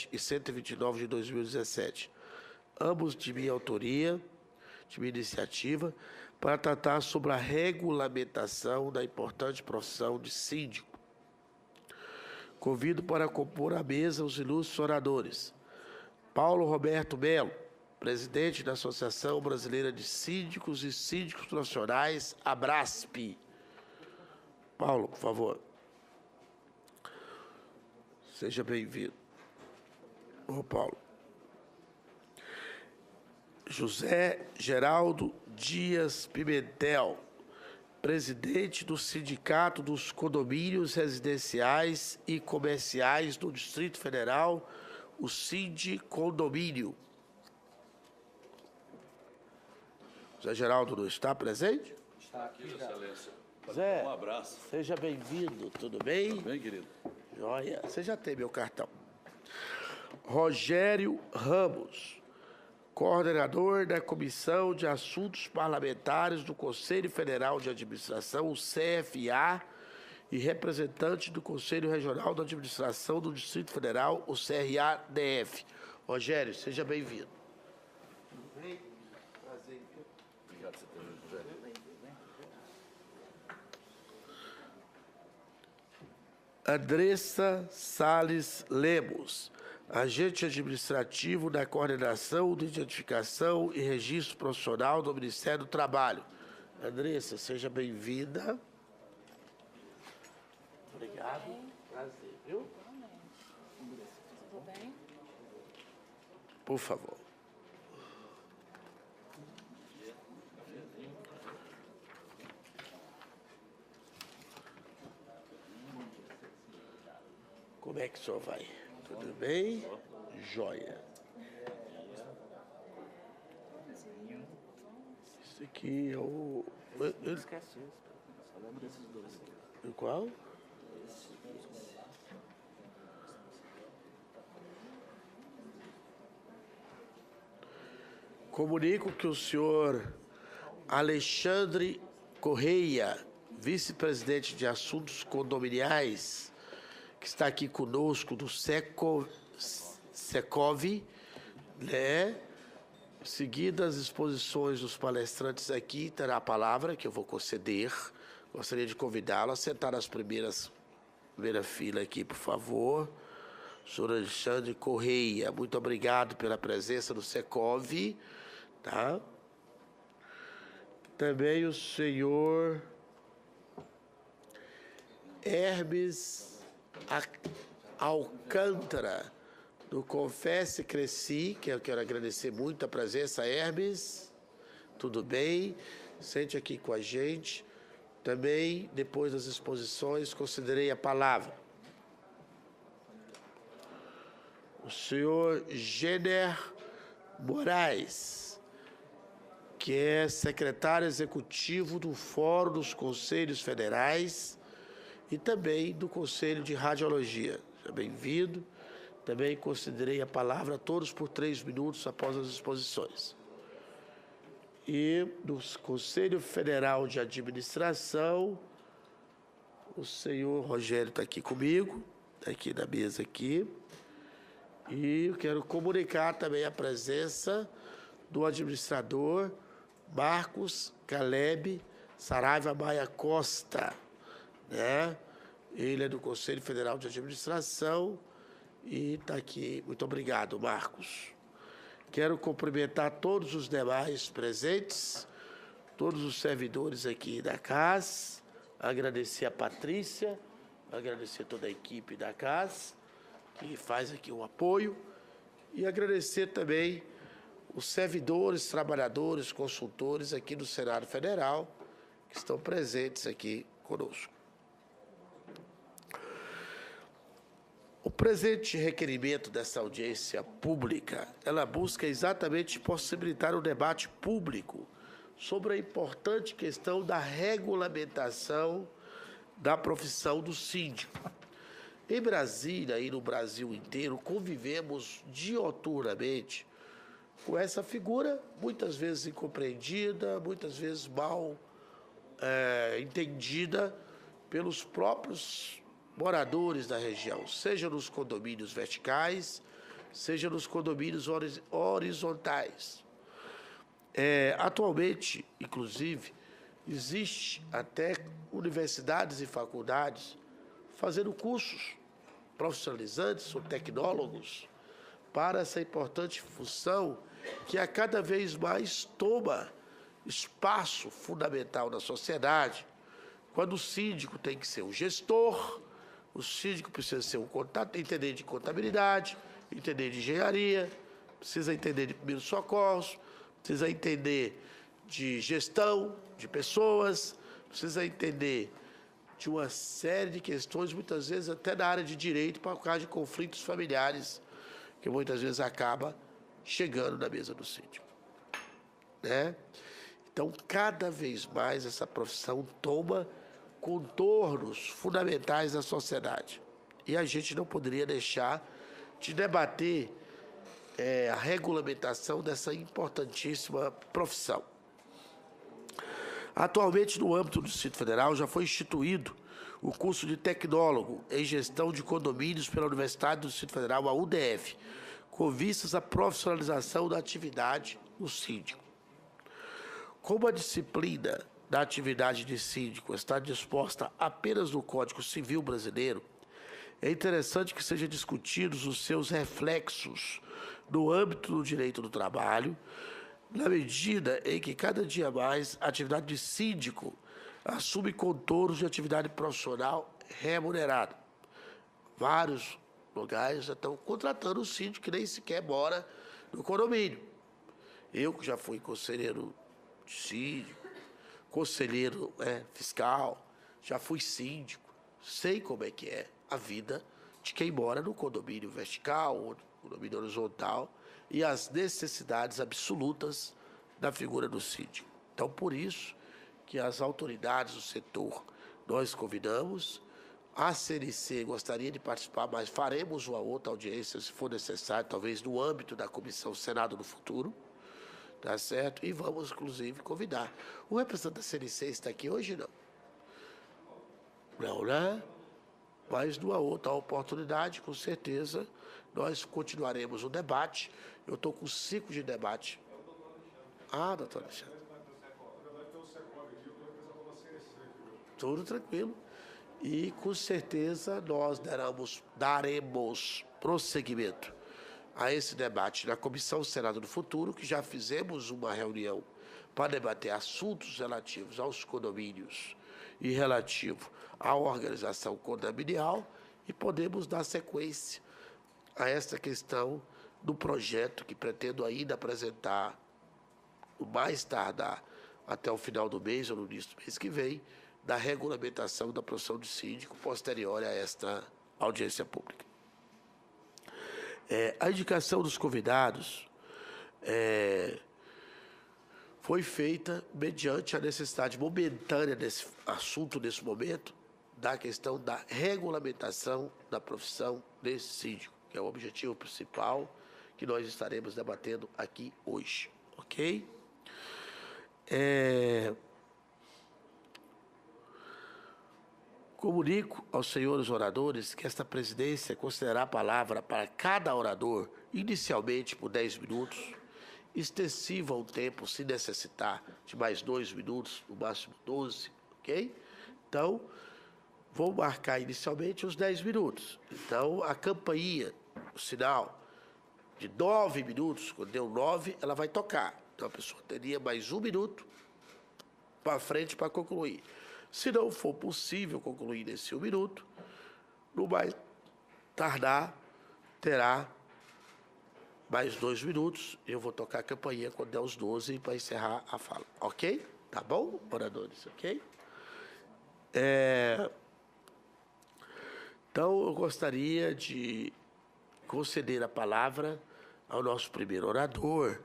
2017 e 129 de 2017, ambos de minha autoria, de minha iniciativa, para tratar sobre a regulamentação da importante profissão de síndico. Convido para compor a mesa os ilustres oradores: Paulo Roberto Melo, presidente da Associação Brasileira de Síndicos e Síndicos Nacionais, ABRASP. Paulo, por favor. Seja bem-vindo. Ô, Paulo. José Geraldo Dias Pimentel, presidente do Sindicato dos Condomínios Residenciais e Comerciais do Distrito Federal, o Sindicondomínio. José Geraldo não está presente? Está aqui, Excelência. Zé, Um abraço. seja bem-vindo, tudo bem? Tudo bem, querido? Joia, você já tem meu cartão. Rogério Ramos, coordenador da Comissão de Assuntos Parlamentares do Conselho Federal de Administração, o CFA, e representante do Conselho Regional de Administração do Distrito Federal, o CRA-DF. Rogério, seja bem-vindo. Tudo bem? Prazer. Obrigado por você ter vindo, José. Andressa Salles Lemos, agente administrativo da Coordenação de Identificação e Registro Profissional do Ministério do Trabalho. Andressa, seja bem-vinda. Obrigado. Prazer, viu? Tudo bem? Por favor. Como é que o senhor vai? Tudo bem? Joia. Esse aqui é o... Esquece isso, só lembro desses dois aqui. O qual? Comunico que o senhor Alexandre Correia, vice-presidente de Assuntos Condominiais, que está aqui conosco do Secov, né? Seguidas as exposições dos palestrantes aqui, terá a palavra que eu vou conceder. Gostaria de convidá-lo a sentar nas primeira fila aqui, por favor. Senhor Alexandre Correia, muito obrigado pela presença do Secov, tá? Também o senhor Hermes Alcântara, do Confesse Cresci, que eu quero agradecer muito a presença. Hermes, tudo bem? Sente aqui com a gente. Também, depois das exposições, considerei a palavra. O senhor Jenner Moraes, que é secretário executivo do Fórum dos Conselhos Federais e também do Conselho de Radiologia. Seja bem-vindo. Também considerei a palavra a todos por 3 minutos após as exposições. E do Conselho Federal de Administração, o senhor Rogério está aqui comigo, está aqui na mesa aqui. E eu quero comunicar também a presença do administrador Marcos Caleb Saraiva Maia Costa, né? Ele é do Conselho Federal de Administração e está aqui. Muito obrigado, Marcos. Quero cumprimentar todos os demais presentes, todos os servidores aqui da CAS, agradecer a Patrícia, agradecer toda a equipe da CAS, que faz aqui o apoio, e agradecer também os servidores, trabalhadores, consultores aqui do Senado Federal, que estão presentes aqui conosco. O presente requerimento dessa audiência pública, ela busca exatamente possibilitar um debate público sobre a importante questão da regulamentação da profissão do síndico. Em Brasília e no Brasil inteiro, convivemos dioturnamente com essa figura, muitas vezes incompreendida, muitas vezes mal entendida pelos próprios moradores da região, seja nos condomínios verticais, seja nos condomínios horizontais. Atualmente, inclusive, existe até universidades e faculdades fazendo cursos profissionalizantes ou tecnólogos para essa importante função que a cada vez mais toma espaço fundamental na sociedade, quando o síndico tem que ser um gestor, o síndico precisa ser entender de contabilidade, entender de engenharia, precisa entender de primeiros socorros, precisa entender de gestão de pessoas, precisa entender de uma série de questões, muitas vezes até na área de direito, por causa de conflitos familiares, que muitas vezes acaba chegando na mesa do síndico. Né? Então, cada vez mais essa profissão toma contornos fundamentais da sociedade. E a gente não poderia deixar de debater a regulamentação dessa importantíssima profissão. Atualmente, no âmbito do Distrito Federal, já foi instituído o curso de tecnólogo em gestão de condomínios pela Universidade do Distrito Federal, a UDF, com vistas à profissionalização da atividade do síndico. Como a disciplina da atividade de síndico está disposta apenas no Código Civil brasileiro, é interessante que sejam discutidos os seus reflexos no âmbito do direito do trabalho, na medida em que cada dia mais a atividade de síndico assume contornos de atividade profissional remunerada. Vários lugares já estão contratando o síndico que nem sequer mora no condomínio. Eu, que já fui conselheiro de síndico, conselheiro fiscal, já fui síndico, sei como é que é a vida de quem mora no condomínio vertical ou no condomínio horizontal e as necessidades absolutas da figura do síndico. Então, por isso que as autoridades do setor, nós convidamos, a CNC gostaria de participar, mas faremos uma outra audiência, se for necessário, talvez no âmbito da Comissão Senado no futuro, tá certo? E vamos, inclusive, convidar. O representante da CNC está aqui hoje, não? Não, né? Mas numa outra oportunidade, com certeza, nós continuaremos o debate. Eu estou com 5 de debate. Doutor Alexandre. Tudo tranquilo. E, com certeza, nós daremos prosseguimento a esse debate na Comissão Senado do Futuro, que já fizemos uma reunião para debater assuntos relativos aos condomínios e relativo à organização condominial e podemos dar sequência a esta questão do projeto que pretendo ainda apresentar o mais tardar até o final do mês ou no início do mês que vem, da regulamentação da profissão de síndico posterior a esta audiência pública. A indicação dos convidados foi feita mediante a necessidade momentânea desse assunto, nesse momento, da questão da regulamentação da profissão de síndico, que é o objetivo principal que nós estaremos debatendo aqui hoje, ok? Comunico aos senhores oradores que esta presidência considerará a palavra para cada orador, inicialmente por 10 minutos, extensiva ao tempo, se necessitar, de mais 2 minutos, no máximo 12, ok? Então, vou marcar inicialmente os 10 minutos. Então, a campainha, o sinal de 9 minutos, quando deu 9, ela vai tocar. Então, a pessoa teria mais 1 minuto para frente para concluir. Se não for possível concluir nesse 1 minuto, no mais tardar, terá mais 2 minutos. Eu vou tocar a campainha quando der os 12 para encerrar a fala. Ok? Tá bom, oradores? Ok? Então, eu gostaria de conceder a palavra ao nosso primeiro orador,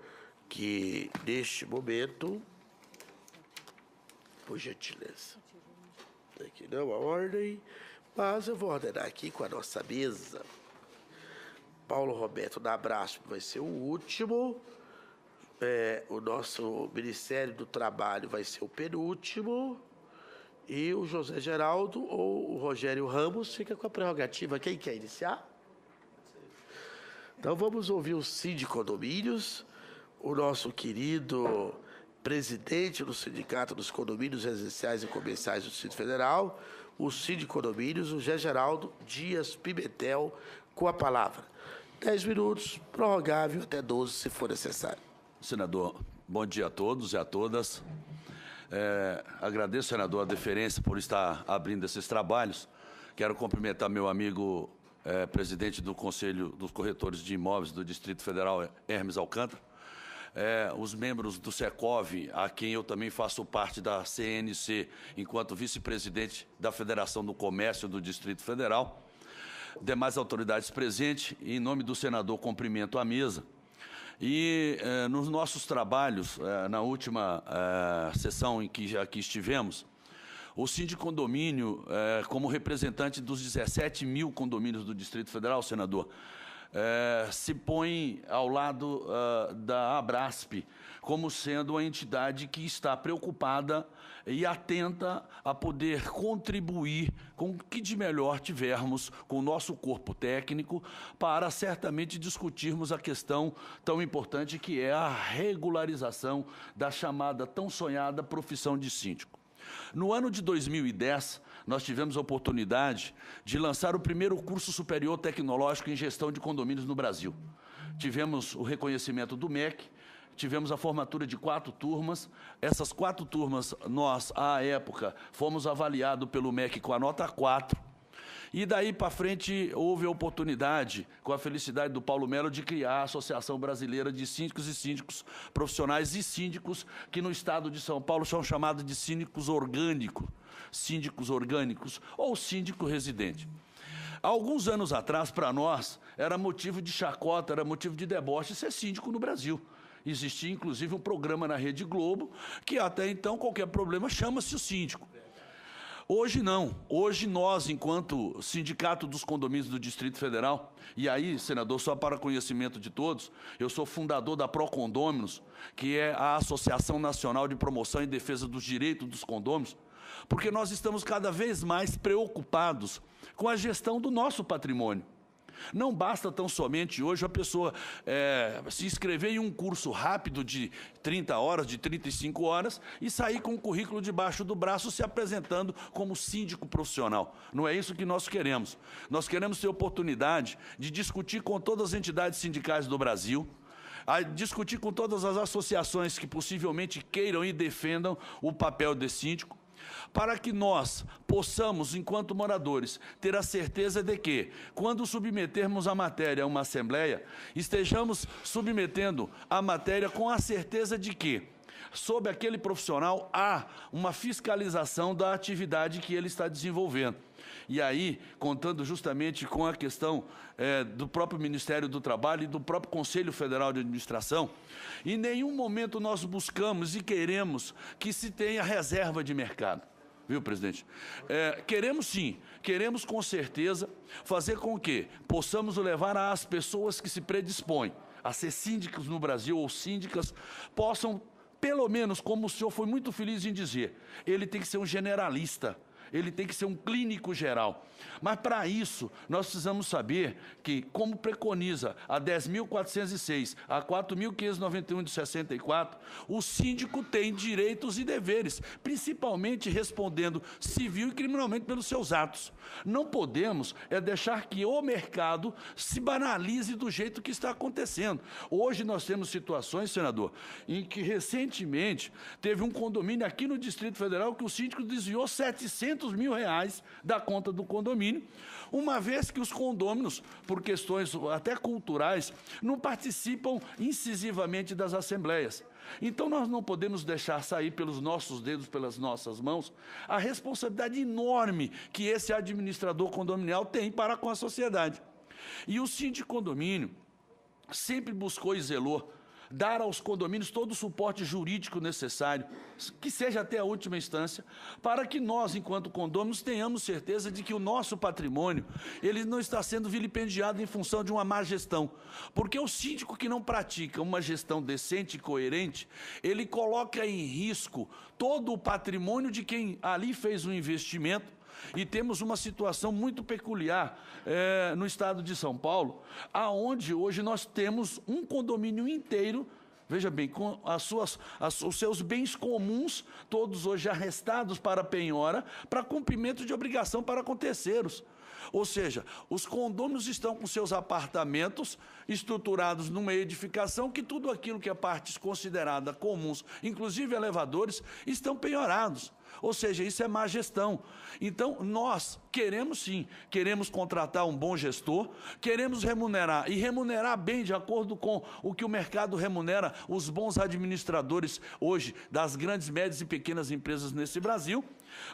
que, neste momento, por gentileza, aqui não a ordem, mas eu vou ordenar aqui com a nossa mesa. Paulo Roberto da Abrasp vai ser o último, o nosso Ministério do Trabalho vai ser o penúltimo, e o José Geraldo ou o Rogério Ramos fica com a prerrogativa. Quem quer iniciar? Então vamos ouvir o Síndico Condomínios, o nosso querido presidente do Sindicato dos Condomínios Residenciais e Comerciais do Distrito Federal, o Síndico Condomínios, o José Geraldo Dias Pimentel, com a palavra. 10 minutos, prorrogável até 12, se for necessário. Senador, bom dia a todos e a todas. Agradeço, senador, a deferência por estar abrindo esses trabalhos. Quero cumprimentar meu amigo presidente do Conselho dos Corretores de Imóveis do Distrito Federal, Hermes Alcântara, os membros do Secov, a quem eu também faço parte da CNC, enquanto vice-presidente da Federação do Comércio do Distrito Federal, demais autoridades presentes, e em nome do senador cumprimento a mesa. E nos nossos trabalhos, na última sessão em que aqui estivemos, o Síndico Condomínio, como representante dos 17 mil condomínios do Distrito Federal, senador, se põe ao lado da Abrasp como sendo uma entidade que está preocupada e atenta a poder contribuir com o que de melhor tivermos com o nosso corpo técnico para certamente discutirmos a questão tão importante que é a regularização da chamada tão sonhada profissão de síndico. No ano de 2010, nós tivemos a oportunidade de lançar o primeiro curso superior tecnológico em gestão de condomínios no Brasil. Tivemos o reconhecimento do MEC, tivemos a formatura de 4 turmas. Essas 4 turmas, nós, à época, fomos avaliados pelo MEC com a nota 4. E daí para frente houve a oportunidade, com a felicidade do Paulo Melo, de criar a Associação Brasileira de Síndicos e Síndicos Profissionais e Síndicos, que no estado de São Paulo são chamados de síndicos orgânicos ou síndico residente. Há alguns anos atrás, para nós, era motivo de chacota, era motivo de deboche ser síndico no Brasil. Existia, inclusive, um programa na Rede Globo, que até então, qualquer problema, chama-se o síndico. Hoje não. Hoje nós, enquanto Sindicato dos Condomínios do Distrito Federal, e aí, senador, só para conhecimento de todos, eu sou fundador da Procondôminos, que é a Associação Nacional de Promoção e Defesa dos Direitos dos Condôminos, porque nós estamos cada vez mais preocupados com a gestão do nosso patrimônio. Não basta tão somente hoje a pessoa se inscrever em um curso rápido de 30 horas, de 35 horas, e sair com o currículo debaixo do braço se apresentando como síndico profissional. Não é isso que nós queremos. Nós queremos ter oportunidade de discutir com todas as entidades sindicais do Brasil, a discutir com todas as associações que possivelmente queiram e defendam o papel de síndico, para que nós possamos, enquanto moradores, ter a certeza de que, quando submetermos a matéria a uma assembleia, estejamos submetendo a matéria com a certeza de que, sob aquele profissional, há uma fiscalização da atividade que ele está desenvolvendo. E aí, contando justamente com a questão do próprio Ministério do Trabalho e do próprio Conselho Federal de Administração, em nenhum momento nós buscamos e queremos que se tenha reserva de mercado. Viu, presidente? Queremos sim, queremos com certeza fazer com que possamos levar às pessoas que se predispõem a ser síndicos no Brasil ou síndicas, possam, pelo menos, como o senhor foi muito feliz em dizer, ele tem que ser um generalista, ele tem que ser um clínico geral. Mas, para isso, nós precisamos saber que, como preconiza a 10.406, a 4.591 de 64, o síndico tem direitos e deveres, principalmente respondendo civil e criminalmente pelos seus atos. Não podemos deixar que o mercado se banalize do jeito que está acontecendo. Hoje nós temos situações, senador, em que recentemente teve um condomínio aqui no Distrito Federal que o síndico desviou R$700 mil da conta do condomínio, uma vez que os condôminos, por questões até culturais, não participam incisivamente das assembleias. Então, nós não podemos deixar sair pelos nossos dedos, pelas nossas mãos, a responsabilidade enorme que esse administrador condominial tem para com a sociedade. E o síndico condomínio sempre buscou e zelou dar aos condomínios todo o suporte jurídico necessário, que seja até a última instância, para que nós, enquanto condôminos, tenhamos certeza de que o nosso patrimônio ele não está sendo vilipendiado em função de uma má gestão. Porque o síndico que não pratica uma gestão decente e coerente, ele coloca em risco todo o patrimônio de quem ali fez um investimento, E temos uma situação muito peculiar no estado de São Paulo, aonde hoje nós temos um condomínio inteiro, veja bem, com os seus bens comuns, todos hoje arrestados para penhora, para cumprimento de obrigação para com terceiros. Ou seja, os condôminos estão com seus apartamentos estruturados numa edificação que tudo aquilo que é partes consideradas comuns, inclusive elevadores, estão penhorados. Ou seja, isso é má gestão. Então, nós queremos sim, queremos contratar um bom gestor, queremos remunerar, e remunerar bem de acordo com o que o mercado remunera os bons administradores hoje das grandes, médias e pequenas empresas nesse Brasil,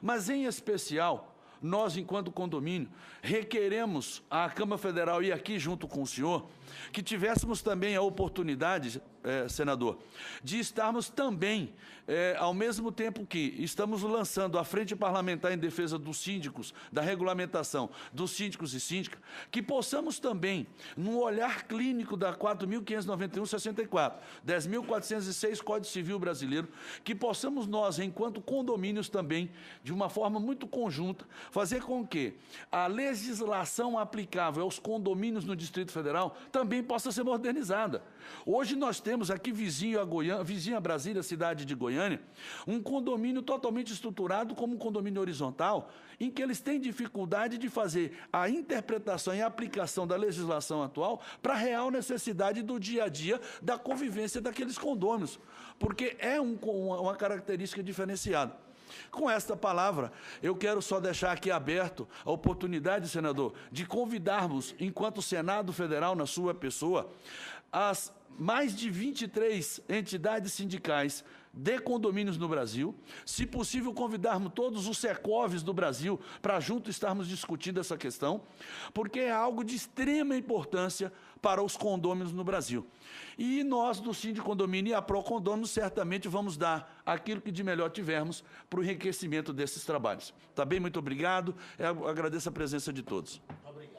mas em especial, nós, enquanto condomínio, requeremos à Câmara Federal e aqui junto com o senhor, que tivéssemos também a oportunidade, senador, de estarmos também, ao mesmo tempo que estamos lançando a Frente Parlamentar em Defesa dos Síndicos, da regulamentação dos síndicos e síndicas, que possamos também, num olhar clínico da 4.591/64, 10.406 Código Civil Brasileiro, que possamos nós, enquanto condomínios também, de uma forma muito conjunta, fazer com que a legislação aplicável aos condomínios no Distrito Federal também possa ser modernizada. Hoje nós temos aqui vizinho a Brasília, cidade de Goiânia, um condomínio totalmente estruturado como um condomínio horizontal, em que eles têm dificuldade de fazer a interpretação e a aplicação da legislação atual para a real necessidade do dia a dia da convivência daqueles condôminos, porque é uma característica diferenciada. Com esta palavra, eu quero só deixar aqui aberto a oportunidade, senador, de convidarmos, enquanto Senado Federal, na sua pessoa, as mais de 23 entidades sindicais de condomínios no Brasil, se possível convidarmos todos os secovs do Brasil para juntos estarmos discutindo essa questão, porque é algo de extrema importância para os condôminos no Brasil. E nós, do Sindicondomínio e a Procondôminos, certamente vamos dar aquilo que de melhor tivermos para o enriquecimento desses trabalhos. Tá bem? Muito obrigado. Eu agradeço a presença de todos. Obrigado.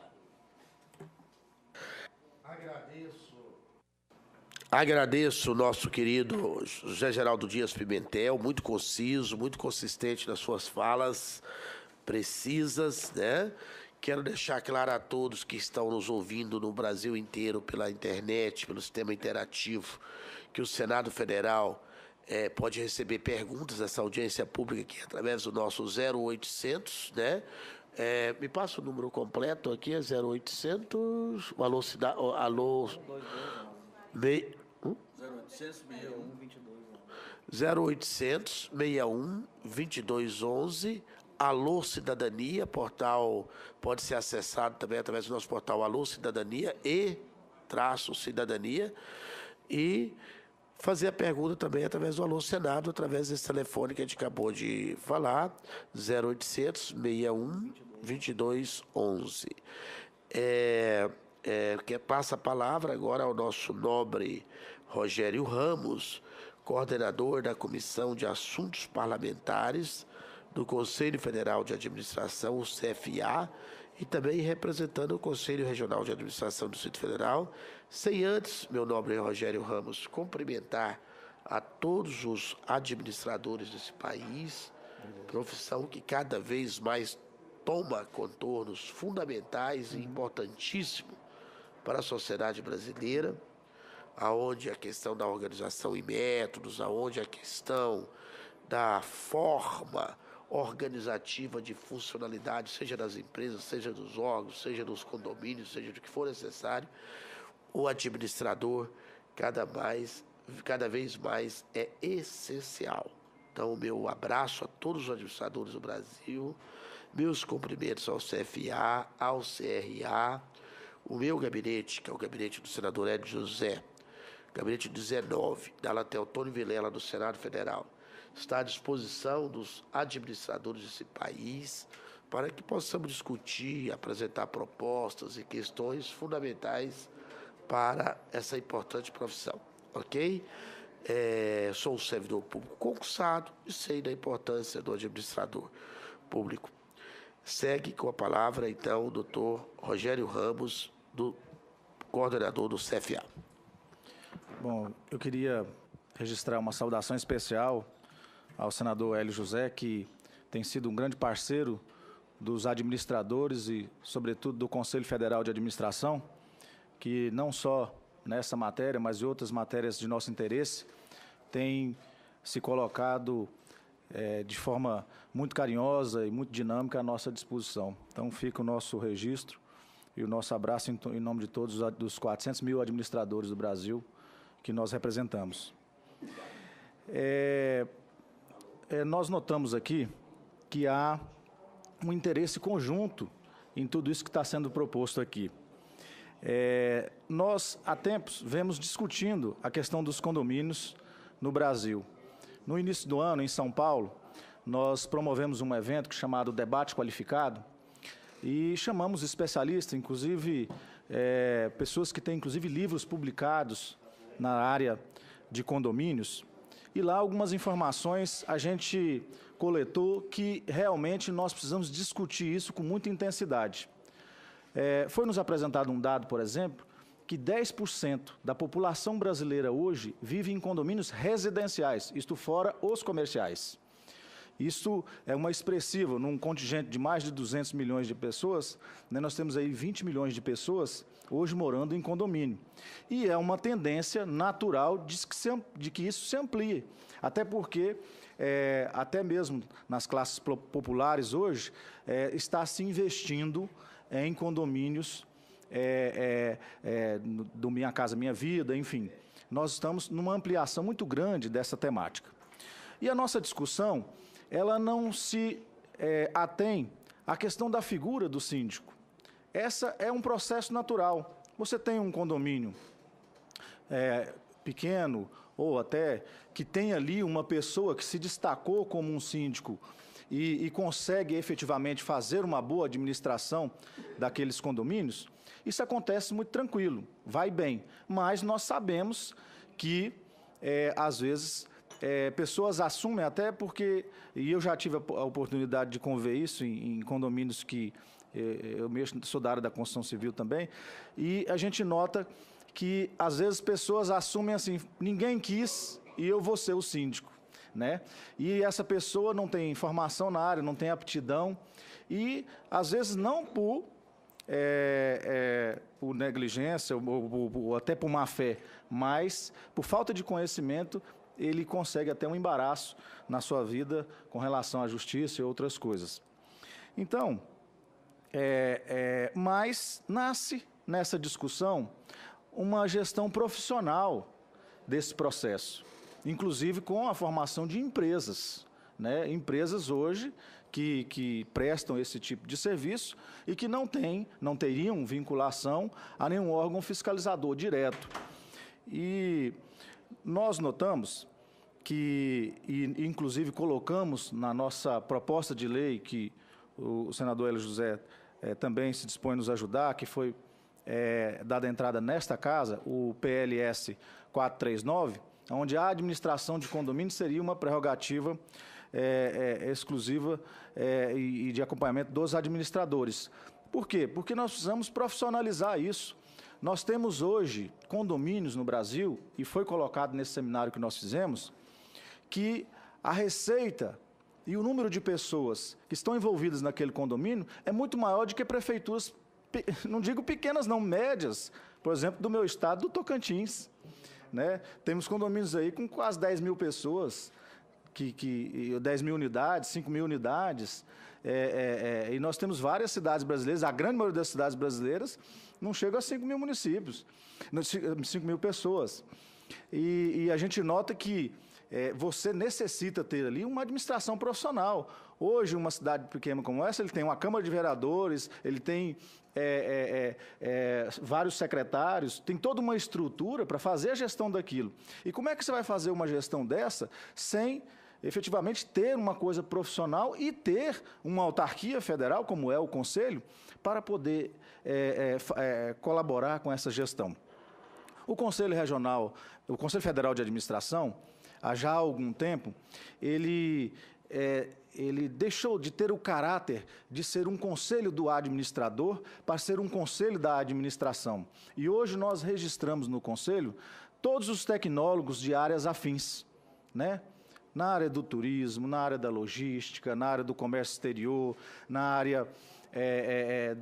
Agradeço o nosso querido José Geraldo Dias Pimentel, muito conciso, muito consistente nas suas falas, precisas, né? Quero deixar claro a todos que estão nos ouvindo no Brasil inteiro, pela internet, pelo sistema interativo, que o Senado Federal pode receber perguntas dessa audiência pública aqui através do nosso 0800, né? Me passa o número completo aqui, é 0800, o alô, 0800 61 2211. Alô Cidadania, portal pode ser acessado também através do nosso portal Alô Cidadania /Cidadania, e fazer a pergunta também através do Alô Senado, através desse telefone que a gente acabou de falar, 0800 61 2211. Que passa a palavra agora ao nosso nobre Rogério Ramos, coordenador da Comissão de Assuntos Parlamentares do Conselho Federal de Administração, o CFA, e também representando o Conselho Regional de Administração do Distrito Federal, sem antes, meu nobre Rogério Ramos, cumprimentar a todos os administradores desse país, profissão que cada vez mais toma contornos fundamentais e importantíssimos para a sociedade brasileira, aonde a questão da organização e métodos, aonde a questão da forma organizativa de funcionalidade, seja das empresas, seja dos órgãos, seja dos condomínios, seja do que for necessário, o administrador cada vez mais é essencial. Então, o meu abraço a todos os administradores do Brasil, meus cumprimentos ao CFA, ao CRA, o meu gabinete, que é o gabinete do senador Hélio José, gabinete 19, da Lateltônio Vilela, do Senado Federal, está à disposição dos administradores desse país para que possamos discutir, apresentar propostas e questões fundamentais para essa importante profissão, ok? Sou um servidor público concursado e sei da importância do administrador público. Segue com a palavra, então, o doutor Rogério Ramos, coordenador do CFA. Bom, eu queria registrar uma saudação especial ao senador Hélio José, que tem sido um grande parceiro dos administradores e, sobretudo, do Conselho Federal de Administração, que não só nessa matéria, mas em outras matérias de nosso interesse, tem se colocado de forma muito carinhosa e muito dinâmica à nossa disposição. Então, fica o nosso registro e o nosso abraço em nome de todos os 400 mil administradores do Brasil que nós representamos. Nós notamos aqui que há um interesse conjunto em tudo isso que está sendo proposto aqui. Nós, há tempos, vemos discutindo a questão dos condomínios no Brasil. No início do ano, em São Paulo, nós promovemos um evento chamado Debate Qualificado e chamamos especialistas, inclusive pessoas que têm, inclusive, livros publicados na área de condomínios. E lá algumas informações a gente coletou que realmente nós precisamos discutir isso com muita intensidade. Foi nos apresentado um dado, por exemplo, que 10% da população brasileira hoje vive em condomínios residenciais, isto fora os comerciais. Isso é uma expressiva, num contingente de mais de 200 milhões de pessoas, né, nós temos aí 20 milhões de pessoas hoje morando em condomínio. E é uma tendência natural de que isso se amplie, até porque, até mesmo nas classes populares hoje, está se investindo em condomínios do Minha Casa Minha Vida, enfim. Nós estamos numa ampliação muito grande dessa temática. E a nossa discussão, ela não se atém à questão da figura do síndico. Essa é um processo natural. Você tem um condomínio pequeno, ou até que tem ali uma pessoa que se destacou como um síndico e consegue efetivamente fazer uma boa administração daqueles condomínios, isso acontece muito tranquilo, vai bem. Mas nós sabemos que, às vezes, pessoas assumem até porque, e eu já tive a oportunidade de conviver isso em condomínios que eu mesmo sou da área da construção civil também, e a gente nota que, às vezes, pessoas assumem assim, ninguém quis e eu vou ser o síndico, né? E essa pessoa não tem formação na área, não tem aptidão, e, às vezes, não por negligência ou até por má fé, mas por falta de conhecimento, ele consegue até um embaraço na sua vida com relação à justiça e outras coisas. Então, mas nasce nessa discussão uma gestão profissional desse processo, inclusive com a formação de empresas, né? Empresas hoje que prestam esse tipo de serviço e que não teriam vinculação a nenhum órgão fiscalizador direto. E nós notamos que, inclusive colocamos na nossa proposta de lei, que o senador Hélio José também se dispõe a nos ajudar, que foi dada entrada nesta casa, o PLS 439, onde a administração de condomínio seria uma prerrogativa exclusiva e de acompanhamento dos administradores. Por quê? Porque nós precisamos profissionalizar isso. Nós temos hoje condomínios no Brasil, e foi colocado nesse seminário que nós fizemos, que a receita e o número de pessoas que estão envolvidas naquele condomínio é muito maior do que prefeituras, não digo pequenas, não, médias, por exemplo, do meu estado, do Tocantins, né? Temos condomínios aí com quase 10 mil pessoas, 10 mil unidades, 5 mil unidades, e nós temos várias cidades brasileiras, a grande maioria das cidades brasileiras não chega a 5 mil municípios, 5 mil pessoas. E a gente nota que você necessita ter ali uma administração profissional. Hoje, uma cidade pequena como essa, ele tem uma Câmara de Vereadores, ele tem vários secretários, tem toda uma estrutura para fazer a gestão daquilo. E como é que você vai fazer uma gestão dessa sem efetivamente ter uma coisa profissional e ter uma autarquia federal, como é o Conselho, para poder colaborar com essa gestão? O Conselho Regional, o Conselho Federal de Administração, há já algum tempo, ele deixou de ter o caráter de ser um conselho do administrador para ser um conselho da administração. E hoje nós registramos no conselho todos os tecnólogos de áreas afins, né? na área do turismo, na área da logística, na área do comércio exterior, na área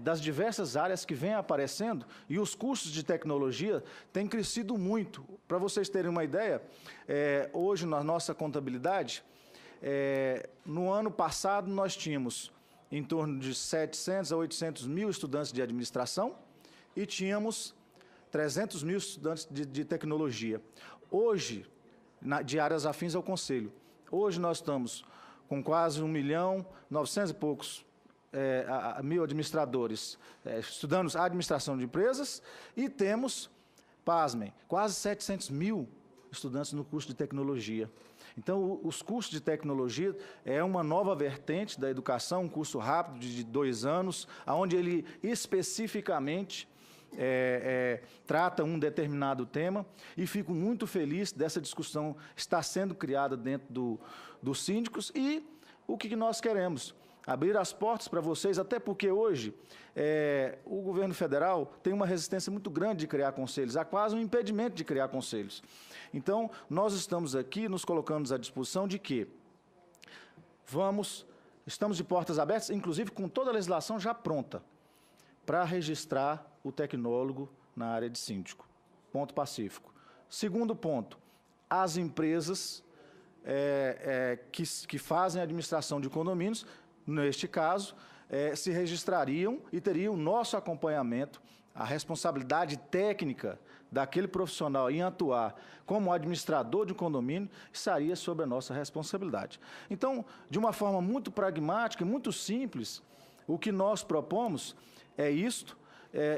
das diversas áreas que vêm aparecendo, e os cursos de tecnologia têm crescido muito. Para vocês terem uma ideia, hoje na nossa contabilidade, no ano passado nós tínhamos em torno de 700 a 800 mil estudantes de administração e tínhamos 300 mil estudantes de tecnologia. Hoje, de áreas afins ao Conselho, hoje nós estamos com quase 1.900.000 e poucos mil administradores estudando a administração de empresas e temos, pasmem, quase 700 mil estudantes no curso de tecnologia. Então, os cursos de tecnologia é uma nova vertente da educação, um curso rápido de 2 anos, onde ele especificamente trata um determinado tema, e fico muito feliz dessa discussão estar sendo criada dentro dos síndicos. E o que nós queremos? Abrir as portas para vocês, até porque hoje o governo federal tem uma resistência muito grande de criar conselhos, há quase um impedimento de criar conselhos. Então, nós estamos aqui nos colocando à disposição de que estamos de portas abertas, inclusive com toda a legislação já pronta, para registrar o tecnólogo na área de síndico. Ponto pacífico. Segundo ponto, as empresas que fazem a administração de condomínios, neste caso, se registrariam e teriam o nosso acompanhamento, a responsabilidade técnica daquele profissional em atuar como administrador de condomínio estaria sob a nossa responsabilidade. Então, de uma forma muito pragmática e muito simples, o que nós propomos é isto,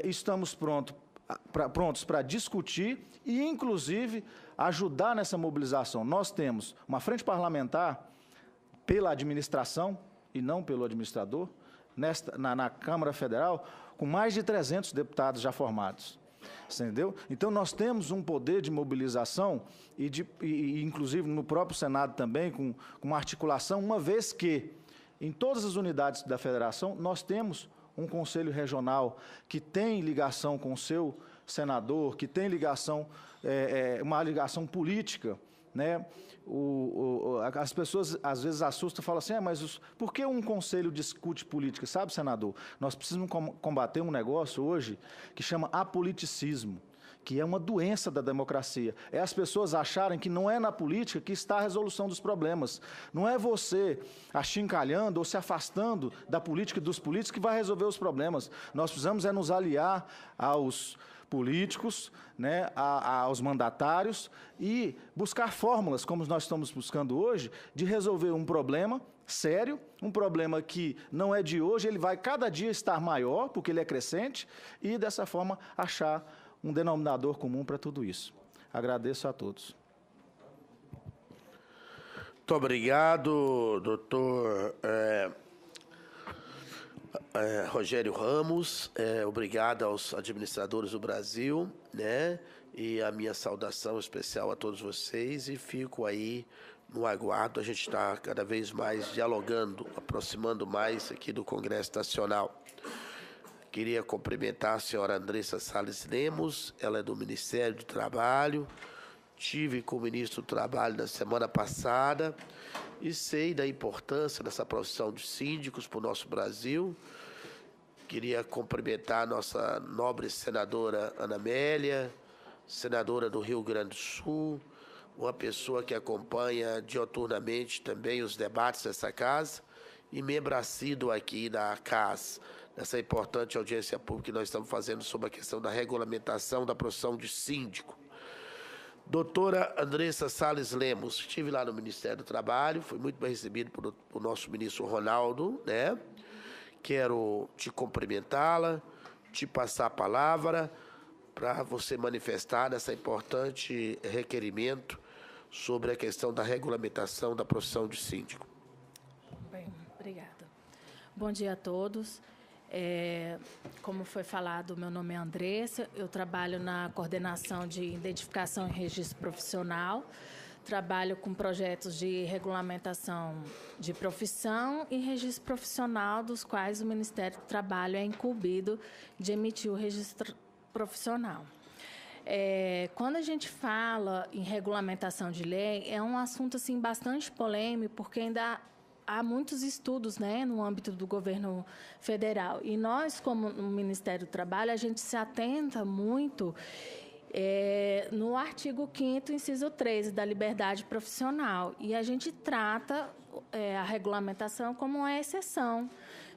estamos prontos para discutir e, inclusive, ajudar nessa mobilização. Nós temos uma frente parlamentar pela administração e não pelo administrador, na Câmara Federal, com mais de 300 deputados já formados. Entendeu? Então, nós temos um poder de mobilização e inclusive, no próprio Senado também, com uma articulação, uma vez que, em todas as unidades da federação, nós temos um conselho regional que tem ligação com o seu senador, que tem uma ligação política, né? As pessoas às vezes assustam e falam assim, mas por que um conselho discute política? Sabe, senador, nós precisamos combater um negócio hoje que chama apoliticismo, que é uma doença da democracia. É as pessoas acharem que não é na política que está a resolução dos problemas. Não é você achincalhando ou se afastando da política e dos políticos que vai resolver os problemas. Nós precisamos nos aliar aos políticos, né, aos mandatários e buscar fórmulas, como nós estamos buscando hoje, de resolver um problema sério, um problema que não é de hoje, ele vai cada dia estar maior, porque ele é crescente, e dessa forma achar um denominador comum para tudo isso. Agradeço a todos. Muito obrigado, doutor Rogério Ramos. Obrigado aos administradores do Brasil, né? E a minha saudação especial a todos vocês, e fico aí no aguardo. A gente está cada vez mais dialogando, aproximando mais aqui do Congresso Nacional. Queria cumprimentar a senhora Andressa Salles Lemos, ela é do Ministério do Trabalho. Tive com o ministro do Trabalho na semana passada e sei da importância dessa profissão de síndicos para o nosso Brasil. Queria cumprimentar a nossa nobre senadora Ana Amélia, senadora do Rio Grande do Sul, uma pessoa que acompanha dioturnamente também os debates dessa casa e membro assíduo aqui da CAS, nessa importante audiência pública que nós estamos fazendo sobre a questão da regulamentação da profissão de síndico. Doutora Andressa Salles Lemos, estive lá no Ministério do Trabalho, fui muito bem recebido por nosso ministro Ronaldo, né? Quero te cumprimentá-la, te passar a palavra para você manifestar esse importante requerimento sobre a questão da regulamentação da profissão de síndico. Bem, obrigada. Bom dia a todos. Como foi falado, meu nome é Andressa, eu trabalho na coordenação de identificação e registro profissional, trabalho com projetos de regulamentação de profissão e registro profissional, dos quais o Ministério do Trabalho é incumbido de emitir o registro profissional. Quando a gente fala em regulamentação de lei, é um assunto assim, bastante polêmico, porque ainda há muitos estudos, né, no âmbito do governo federal. E nós, como no Ministério do Trabalho, a gente se atenta muito no artigo 5º, inciso 13, da liberdade profissional. E a gente trata a regulamentação como uma exceção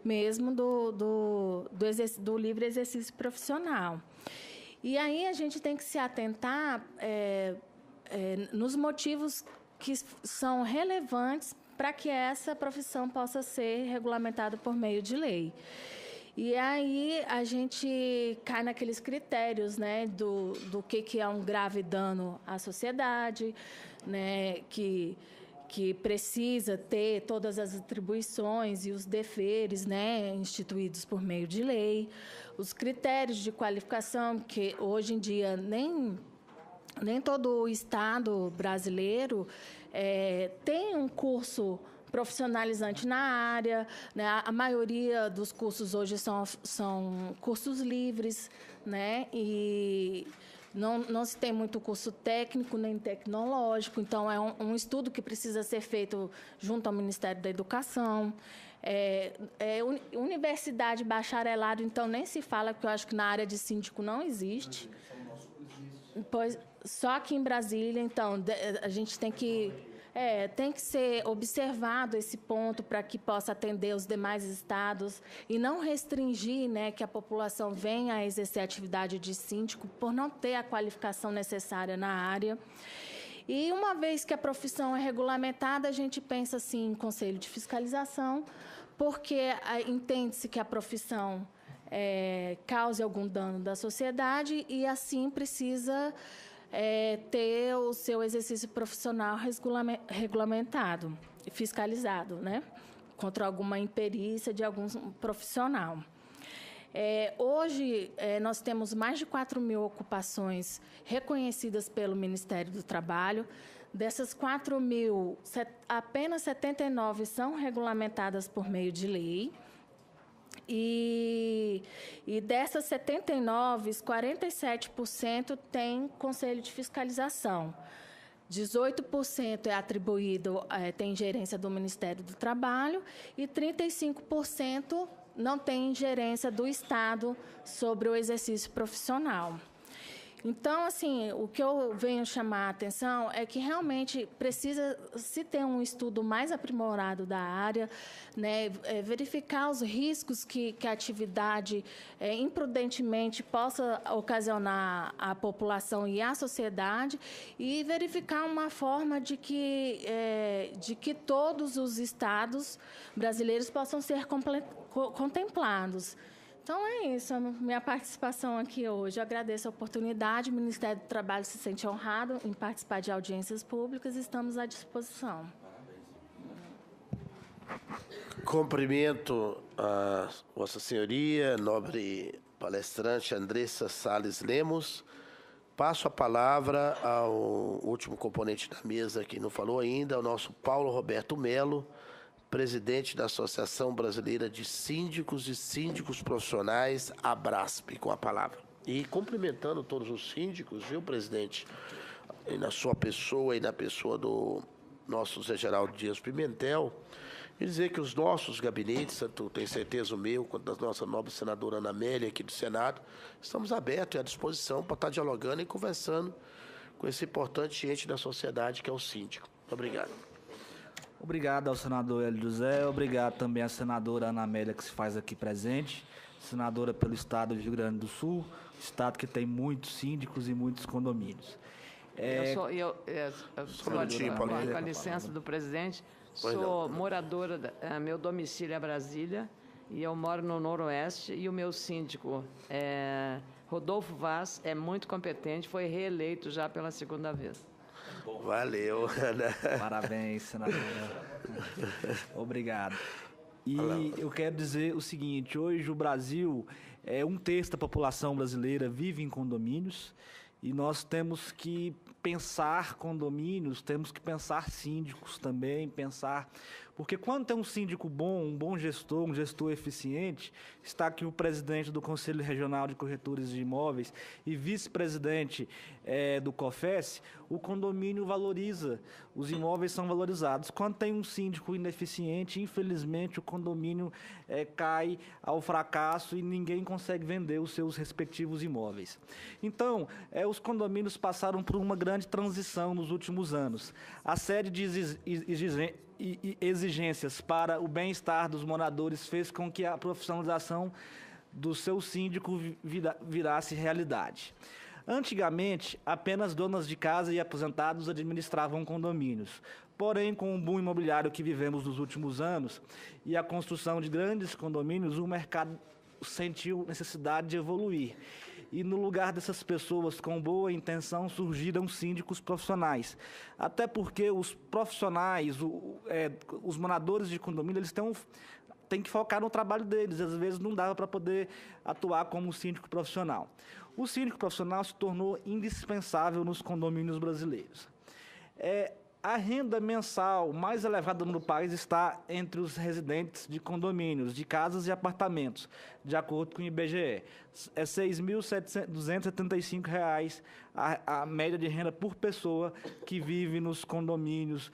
mesmo do livre exercício profissional. E aí a gente tem que se atentar nos motivos que são relevantes para que essa profissão possa ser regulamentada por meio de lei. E aí a gente cai naqueles critérios, né, do que é um grave dano à sociedade, né, que precisa ter todas as atribuições e os deveres, né, instituídos por meio de lei, os critérios de qualificação, que hoje em dia nem todo o Estado brasileiro tem um curso profissionalizante na área, né? A maioria dos cursos hoje são cursos livres, né? E não se tem muito curso técnico nem tecnológico, então é um estudo que precisa ser feito junto ao Ministério da Educação. Universidade, bacharelado, então nem se fala, porque eu acho que na área de síndico não existe. Pois, só aqui em Brasília, então, a gente tem que ser observado esse ponto para que possa atender os demais estados e não restringir, né, que a população venha a exercer a atividade de síndico por não ter a qualificação necessária na área. E uma vez que a profissão é regulamentada, a gente pensa assim em conselho de fiscalização, porque entende-se que a profissão cause algum dano da sociedade e assim precisa ter o seu exercício profissional regulamentado e fiscalizado, né, contra alguma imperícia de algum profissional. Hoje, nós temos mais de 4.000 ocupações reconhecidas pelo Ministério do Trabalho. Dessas 4.000, apenas 79 são regulamentadas por meio de lei. E dessas 79, 47% tem conselho de fiscalização. 18% é atribuído, tem ingerência do Ministério do Trabalho e 35% não tem ingerência do Estado sobre o exercício profissional. Então, assim, o que eu venho chamar a atenção é que realmente precisa se ter um estudo mais aprimorado da área, né, verificar os riscos que a atividade imprudentemente possa ocasionar à população e à sociedade e verificar uma forma de que todos os estados brasileiros possam ser contemplados. Então, é isso, a minha participação aqui hoje. Eu agradeço a oportunidade, o Ministério do Trabalho se sente honrado em participar de audiências públicas e estamos à disposição. Cumprimento a Vossa Senhoria, nobre palestrante Andressa Salles Lemos. Passo a palavra ao último componente da mesa que não falou ainda, o nosso Paulo Roberto Melo, presidente da Associação Brasileira de Síndicos e Síndicos Profissionais, ABRASP, com a palavra. E cumprimentando todos os síndicos, viu, presidente? E na sua pessoa e na pessoa do nosso Zé Geraldo Dias Pimentel, e dizer que os nossos gabinetes, tanto tenho certeza o meu, quanto da nossa nobre senadora Ana Amélia, aqui do Senado, estamos abertos e à disposição para estar dialogando e conversando com esse importante ente da sociedade que é o síndico. Muito obrigado. Obrigado ao senador Hélio José, obrigado também à senadora Ana Amélia, que se faz aqui presente, senadora pelo estado do Rio Grande do Sul, estado que tem muitos síndicos e muitos condomínios. Com a licença do presidente, sou moradora, meu domicílio é Brasília, e eu moro no Noroeste, e o meu síndico, Rodolfo Vaz, é muito competente, foi reeleito já pela segunda vez. Valeu, Ana. Parabéns, senadora. Obrigado. E eu quero dizer o seguinte, hoje o Brasil, 1/3 da população brasileira vive em condomínios, e nós temos que pensar condomínios, temos que pensar síndicos também, pensar Porque quando tem um síndico bom, um bom gestor, um gestor eficiente, está aqui o presidente do Conselho Regional de Corretores de Imóveis e vice-presidente do COFES, o condomínio valoriza, os imóveis são valorizados. Quando tem um síndico ineficiente, infelizmente o condomínio cai ao fracasso e ninguém consegue vender os seus respectivos imóveis. Então, os condomínios passaram por uma grande transição nos últimos anos. A série de exigências para o bem-estar dos moradores fez com que a profissionalização do seu síndico virasse realidade. Antigamente, apenas donas de casa e aposentados administravam condomínios. Porém, com o boom imobiliário que vivemos nos últimos anos e a construção de grandes condomínios, o mercado sentiu necessidade de evoluir. E no lugar dessas pessoas com boa intenção surgiram síndicos profissionais. Até porque os profissionais, os moradores de condomínio, eles têm que focar no trabalho deles. Às vezes não dava para poder atuar como síndico profissional. O síndico profissional se tornou indispensável nos condomínios brasileiros. A renda mensal mais elevada no país está entre os residentes de condomínios, de casas e apartamentos, de acordo com o IBGE. É R$ 6.275 a média de renda por pessoa que vive nos condomínios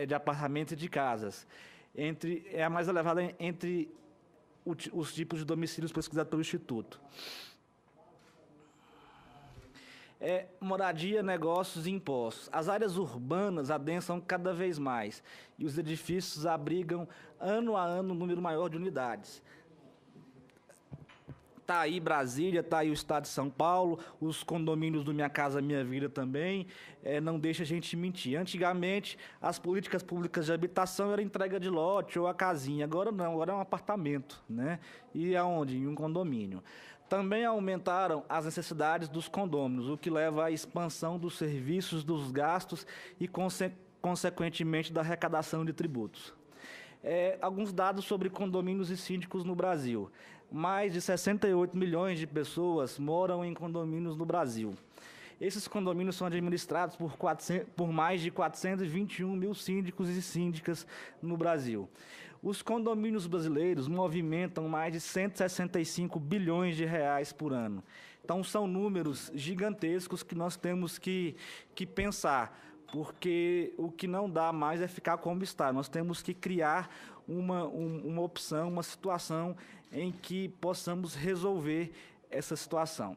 de apartamentos e de casas. É a mais elevada entre os tipos de domicílios pesquisados pelo Instituto. Moradia, negócios e impostos. As áreas urbanas adensam cada vez mais e os edifícios abrigam ano a ano um número maior de unidades. Está aí Brasília, está aí o estado de São Paulo, os condomínios do Minha Casa Minha Vida também, não deixa a gente mentir. Antigamente, as políticas públicas de habitação era entrega de lote ou a casinha, agora não, agora é um apartamento, né? E aonde? Em um condomínio. Também aumentaram as necessidades dos condôminos, o que leva à expansão dos serviços, dos gastos e, consequentemente, da arrecadação de tributos. Alguns dados sobre condomínios e síndicos no Brasil. Mais de 68 milhões de pessoas moram em condomínios no Brasil. Esses condomínios são administrados por mais de 421 mil síndicos e síndicas no Brasil. Os condomínios brasileiros movimentam mais de 165 bilhões de reais por ano. Então, são números gigantescos que nós temos que pensar, porque o que não dá mais é ficar como está. Nós temos que criar uma opção, uma situação em que possamos resolver essa situação.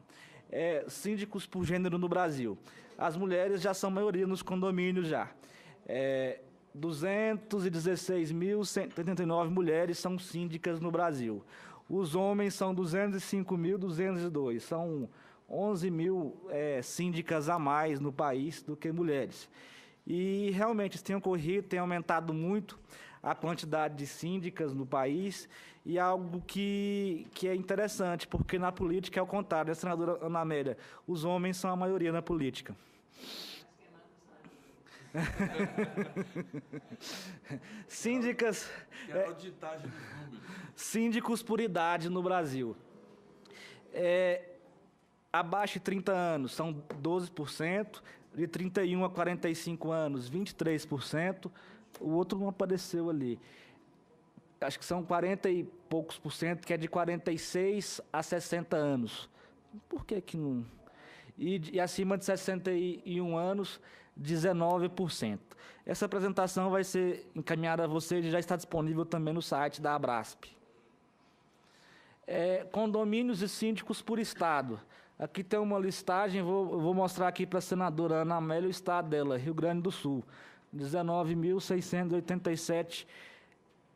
Síndicos por gênero no Brasil. As mulheres já são maioria nos condomínios já. 216.189 mulheres são síndicas no Brasil. Os homens são 205.202. São 11 mil síndicas a mais no país do que mulheres. E realmente isso tem ocorrido, tem aumentado muito a quantidade de síndicas no país, e algo que é interessante, porque na política é o contrário, né, senadora Ana Amélia? Os homens são a maioria na política. Síndicas. Síndicos por idade no Brasil. Abaixo de 30 anos são 12%, de 31 a 45 anos, 23%. O outro não apareceu ali. Acho que são 40 e poucos por cento, que é de 46 a 60 anos. Por que que não? E acima de 61 anos, 19%. Essa apresentação vai ser encaminhada a vocês e já está disponível também no site da Abrasp. Condomínios e síndicos por estado. Aqui tem uma listagem, vou mostrar aqui para a senadora Ana Amélia o estado dela, Rio Grande do Sul. 19.687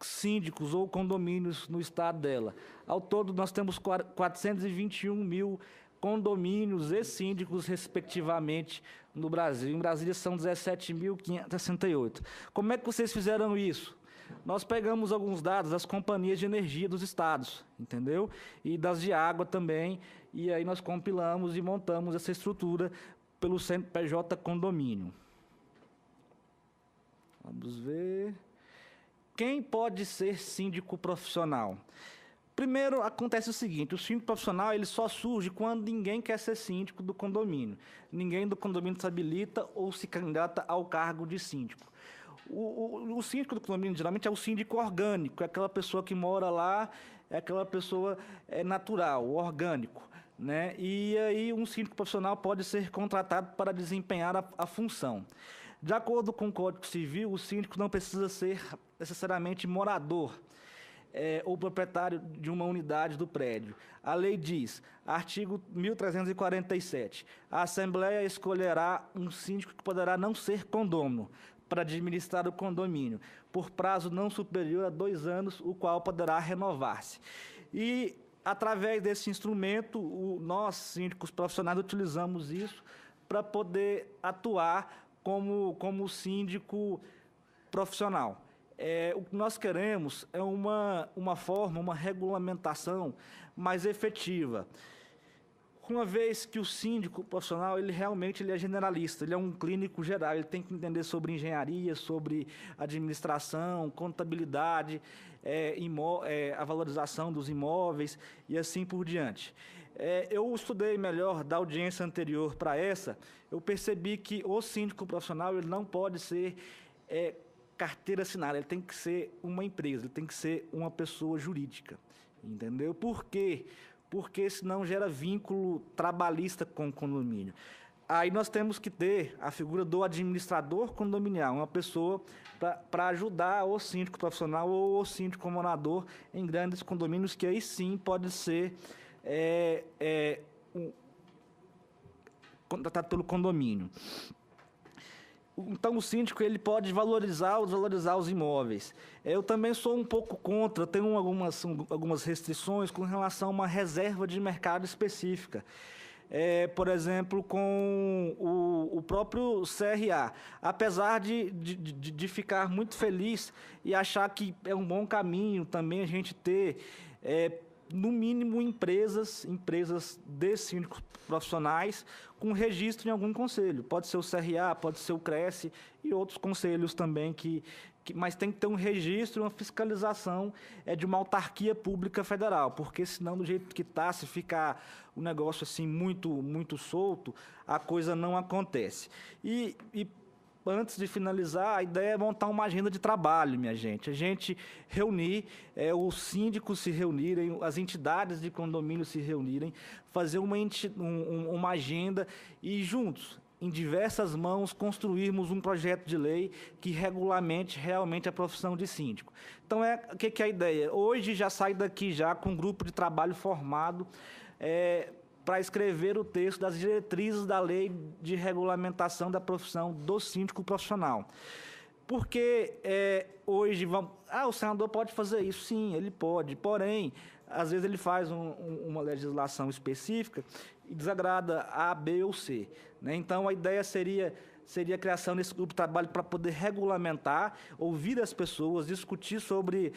síndicos ou condomínios no estado dela. Ao todo, nós temos 421 mil condomínios e síndicos, respectivamente, no Brasil. Em Brasília, são 17.568. Como é que vocês fizeram isso? Nós pegamos alguns dados das companhias de energia dos estados, entendeu? E das de água também, e aí nós compilamos e montamos essa estrutura pelo CNPJ Condomínio. Vamos ver. Quem pode ser síndico profissional? Primeiro, acontece o seguinte, o síndico profissional ele só surge quando ninguém quer ser síndico do condomínio. Ninguém do condomínio se habilita ou se candidata ao cargo de síndico. O síndico do condomínio, geralmente, é o síndico orgânico, é aquela pessoa que mora lá, é aquela pessoa natural, orgânico, né? E aí um síndico profissional pode ser contratado para desempenhar a função. De acordo com o Código Civil, o síndico não precisa ser necessariamente morador ou proprietário de uma unidade do prédio. A lei diz, artigo 1347, a Assembleia escolherá um síndico que poderá não ser condômino para administrar o condomínio, por prazo não superior a 2 anos, o qual poderá renovar-se. E, através desse instrumento, nós, síndicos profissionais, utilizamos isso para poder atuar como síndico profissional. O que nós queremos é uma forma, uma regulamentação mais efetiva. Uma vez que o síndico profissional, ele realmente é generalista, ele é um clínico geral, ele tem que entender sobre engenharia, sobre administração, contabilidade, a valorização dos imóveis e assim por diante. Eu estudei melhor da audiência anterior para essa, eu percebi que o síndico profissional ele não pode ser carteira assinada, ele tem que ser uma empresa, ele tem que ser uma pessoa jurídica, entendeu? Por quê? Porque senão gera vínculo trabalhista com o condomínio. Aí nós temos que ter a figura do administrador condominial, uma pessoa para ajudar o síndico profissional ou o síndico morador em grandes condomínios, que aí sim pode ser contratado pelo condomínio. Então, o síndico ele pode valorizar os imóveis. Eu também sou um pouco contra, tenho algumas restrições com relação a uma reserva de mercado específica. Por exemplo, com o próprio CRA. Apesar de ficar muito feliz e achar que é um bom caminho também a gente ter, no mínimo, empresas de síndicos profissionais com registro em algum conselho. Pode ser o CRA, pode ser o Cresce e outros conselhos também, mas tem que ter um registro, uma fiscalização de uma autarquia pública federal, porque senão, do jeito que está, se ficar um negócio assim muito solto, a coisa não acontece. E antes de finalizar, a ideia é montar uma agenda de trabalho, minha gente. A gente reunir, os síndicos se reunirem, as entidades de condomínio se reunirem, fazer uma agenda e juntos, em diversas mãos, construirmos um projeto de lei que regulamente realmente a profissão de síndico. Então, o que é a ideia? Hoje já sai daqui já com um grupo de trabalho formado, para escrever o texto das diretrizes da lei de regulamentação da profissão do síndico profissional. Porque hoje, o senador pode fazer isso? Sim, ele pode, porém, às vezes ele faz uma legislação específica e desagrada A, B ou C, né? Então, a ideia seria a criação desse grupo de trabalho para poder regulamentar, ouvir as pessoas, discutir sobre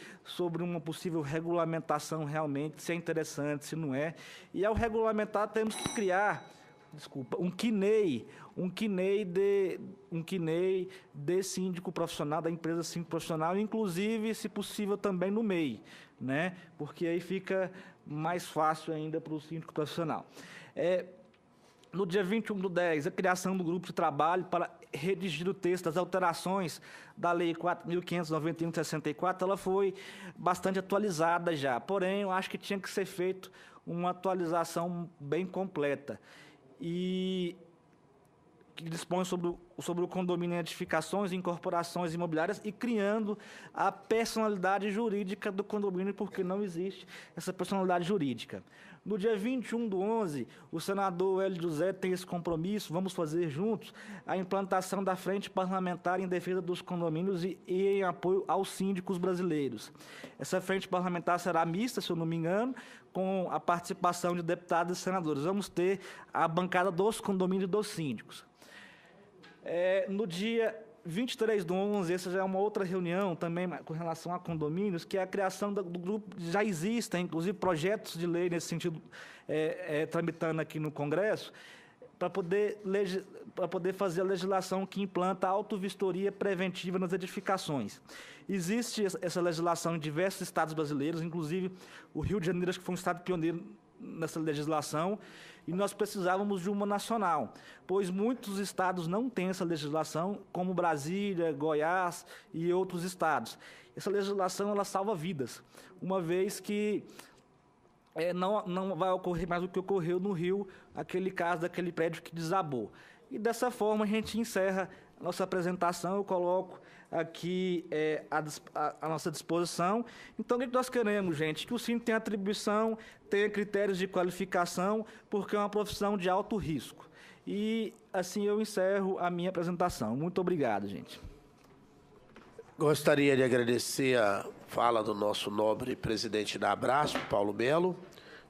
uma possível regulamentação realmente, se é interessante, se não é. E, ao regulamentar, temos que criar, um CNEI de síndico profissional, da empresa síndico profissional, inclusive, se possível, também no MEI, né? Porque aí fica mais fácil ainda para o síndico profissional. No dia 21/10, a criação do grupo de trabalho para redigir o texto das alterações da Lei 4.591 de 64, ela foi bastante atualizada já, porém, eu acho que tinha que ser feito uma atualização bem completa. E que dispõe sobre o condomínio em edificações e incorporações imobiliárias e criando a personalidade jurídica do condomínio, porque não existe essa personalidade jurídica. No dia 21/11, o senador Hélio José tem esse compromisso, vamos fazer juntos, a implantação da Frente Parlamentar em Defesa dos Condomínios e em apoio aos síndicos brasileiros. Essa frente parlamentar será mista, se eu não me engano, com a participação de deputados e senadores. Vamos ter a bancada dos condomínios e dos síndicos. No dia 23/11, essa já é uma outra reunião também com relação a condomínios, que é a criação do grupo. Já existem, inclusive, projetos de lei nesse sentido, tramitando aqui no Congresso, para poder fazer a legislação que implanta a autovistoria preventiva nas edificações. Existe essa legislação em diversos estados brasileiros, inclusive o Rio de Janeiro, acho que foi um estado pioneiro nessa legislação e nós precisávamos de uma nacional, pois muitos estados não têm essa legislação, como Brasília, Goiás e outros estados. Essa legislação ela salva vidas, uma vez que não vai ocorrer mais o que ocorreu no Rio, aquele caso daquele prédio que desabou. E dessa forma a gente encerra a nossa apresentação, eu coloco aqui à nossa disposição. Então, o que nós queremos, gente? Que o síndico tenha atribuição, tenha critérios de qualificação, porque é uma profissão de alto risco. E assim eu encerro a minha apresentação. Muito obrigado, gente. Gostaria de agradecer a fala do nosso nobre presidente da Abrasp, Paulo Melo,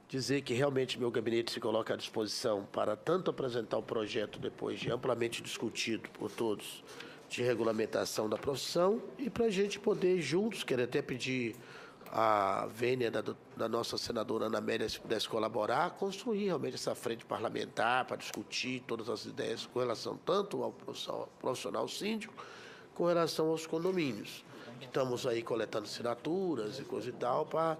dizer que realmente meu gabinete se coloca à disposição para tanto apresentar o projeto depois de amplamente discutido por todos de regulamentação da profissão e para a gente poder juntos, quero até pedir a vênia da nossa senadora Ana Amélia se pudesse colaborar, construir realmente essa frente parlamentar para discutir todas as ideias com relação tanto ao profissional síndico com relação aos condomínios. Estamos aí coletando assinaturas e coisa e tal para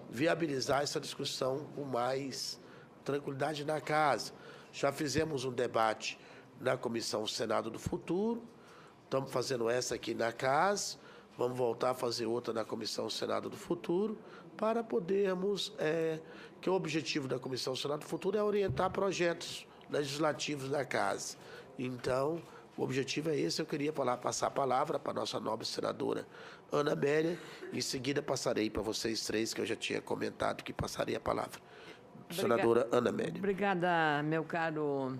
viabilizar essa discussão com mais tranquilidade na casa. Já fizemos um debate na Comissão Senado do Futuro, estamos fazendo essa aqui na casa, vamos voltar a fazer outra na Comissão Senado do Futuro, para podermos, que o objetivo da Comissão Senado do Futuro é orientar projetos legislativos da casa. Então, o objetivo é esse, eu queria passar a palavra para a nossa nobre senadora Ana Amélia, em seguida passarei para vocês três, que eu já tinha comentado que passaria a palavra. Senadora Ana Amélia. Obrigada, meu caro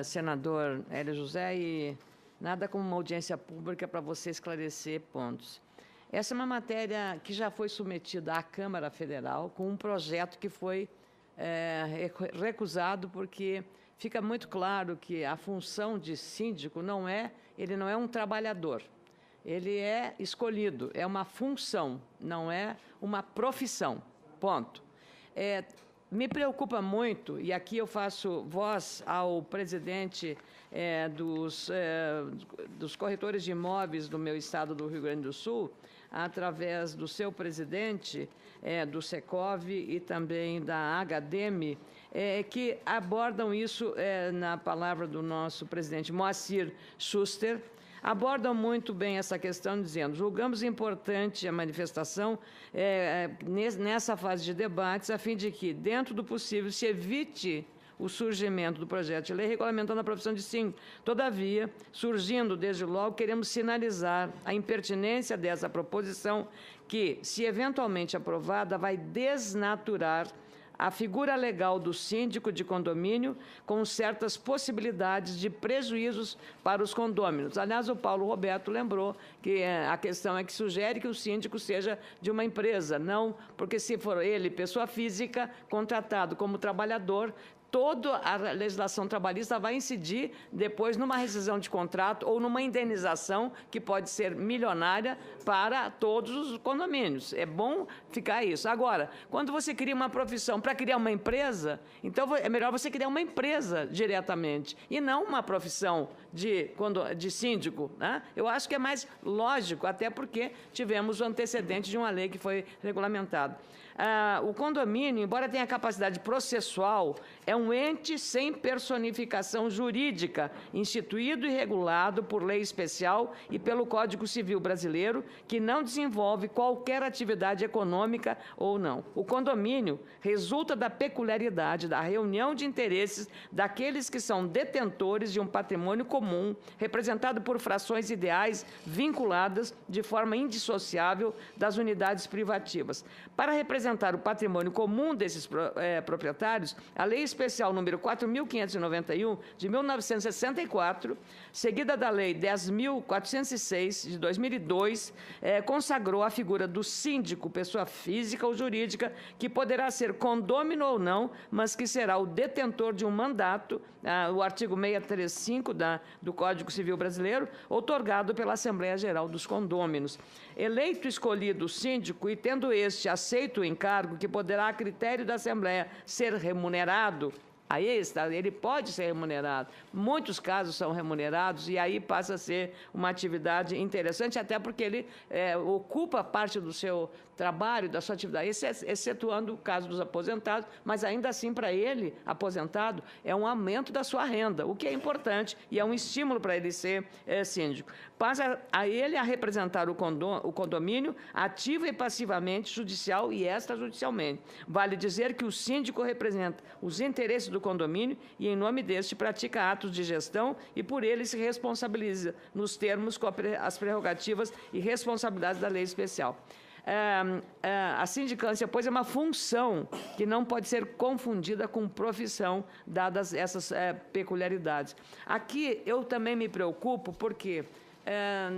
senador Hélio José, e nada como uma audiência pública para você esclarecer pontos. Essa é uma matéria que já foi submetida à Câmara Federal com um projeto que foi recusado porque fica muito claro que a função de síndico ele não é um trabalhador, ele é escolhido, é uma função, não é uma profissão, ponto. Me preocupa muito, e aqui eu faço voz ao presidente dos corretores de imóveis do meu estado do Rio Grande do Sul, através do seu presidente, do Secov e também da HDM, que abordam isso na palavra do nosso presidente Moacir Schuster, abordam muito bem essa questão, dizendo: julgamos importante a manifestação nessa fase de debates, a fim de que, dentro do possível, se evite o surgimento do projeto de lei regulamentando a profissão de síndico. Todavia, surgindo desde logo, queremos sinalizar a impertinência dessa proposição que, se eventualmente aprovada, vai desnaturar a figura legal do síndico de condomínio, com certas possibilidades de prejuízos para os condôminos. Aliás, o Paulo Roberto lembrou que a questão é que sugere que o síndico seja de uma empresa, não porque, se for ele, pessoa física, contratado como trabalhador, toda a legislação trabalhista vai incidir depois numa rescisão de contrato ou numa indenização que pode ser milionária para todos os condomínios. É bom ficar isso. Agora, quando você cria uma profissão para criar uma empresa, então é melhor você criar uma empresa diretamente e não uma profissão de síndico, né? Eu acho que é mais lógico, até porque tivemos o antecedente de uma lei que foi regulamentada. O condomínio, embora tenha capacidade processual, é um ente sem personificação jurídica, instituído e regulado por lei especial e pelo Código Civil Brasileiro, que não desenvolve qualquer atividade econômica ou não. O condomínio resulta da peculiaridade da reunião de interesses daqueles que são detentores de um patrimônio comum, representado por frações ideais vinculadas de forma indissociável das unidades privativas. Para representar o patrimônio comum desses proprietários, a Lei Especial número 4.591, de 1964, seguida da Lei 10.406, de 2002, consagrou a figura do síndico, pessoa física ou jurídica, que poderá ser condômino ou não, mas que será o detentor de um mandato, o artigo 635 do Código Civil Brasileiro, outorgado pela Assembleia Geral dos Condôminos. Eleito escolhido o síndico e tendo este aceito o encargo, que poderá, a critério da Assembleia, ser remunerado, aí está, ele pode ser remunerado. Muitos casos são remunerados e aí passa a ser uma atividade interessante, até porque ele ocupa parte do seu trabalho, da sua atividade, excetuando o caso dos aposentados, mas ainda assim, para ele, aposentado, é um aumento da sua renda, o que é importante e é um estímulo para ele ser síndico. Passa a ele a representar o condomínio ativo e passivamente, judicial e extrajudicialmente. Vale dizer que o síndico representa os interesses do condomínio e, em nome deste, pratica atos de gestão e, por ele, se responsabiliza nos termos com as prerrogativas e responsabilidades da lei especial. A sindicância, pois, é uma função que não pode ser confundida com profissão, dadas essas peculiaridades. Aqui eu também me preocupo porque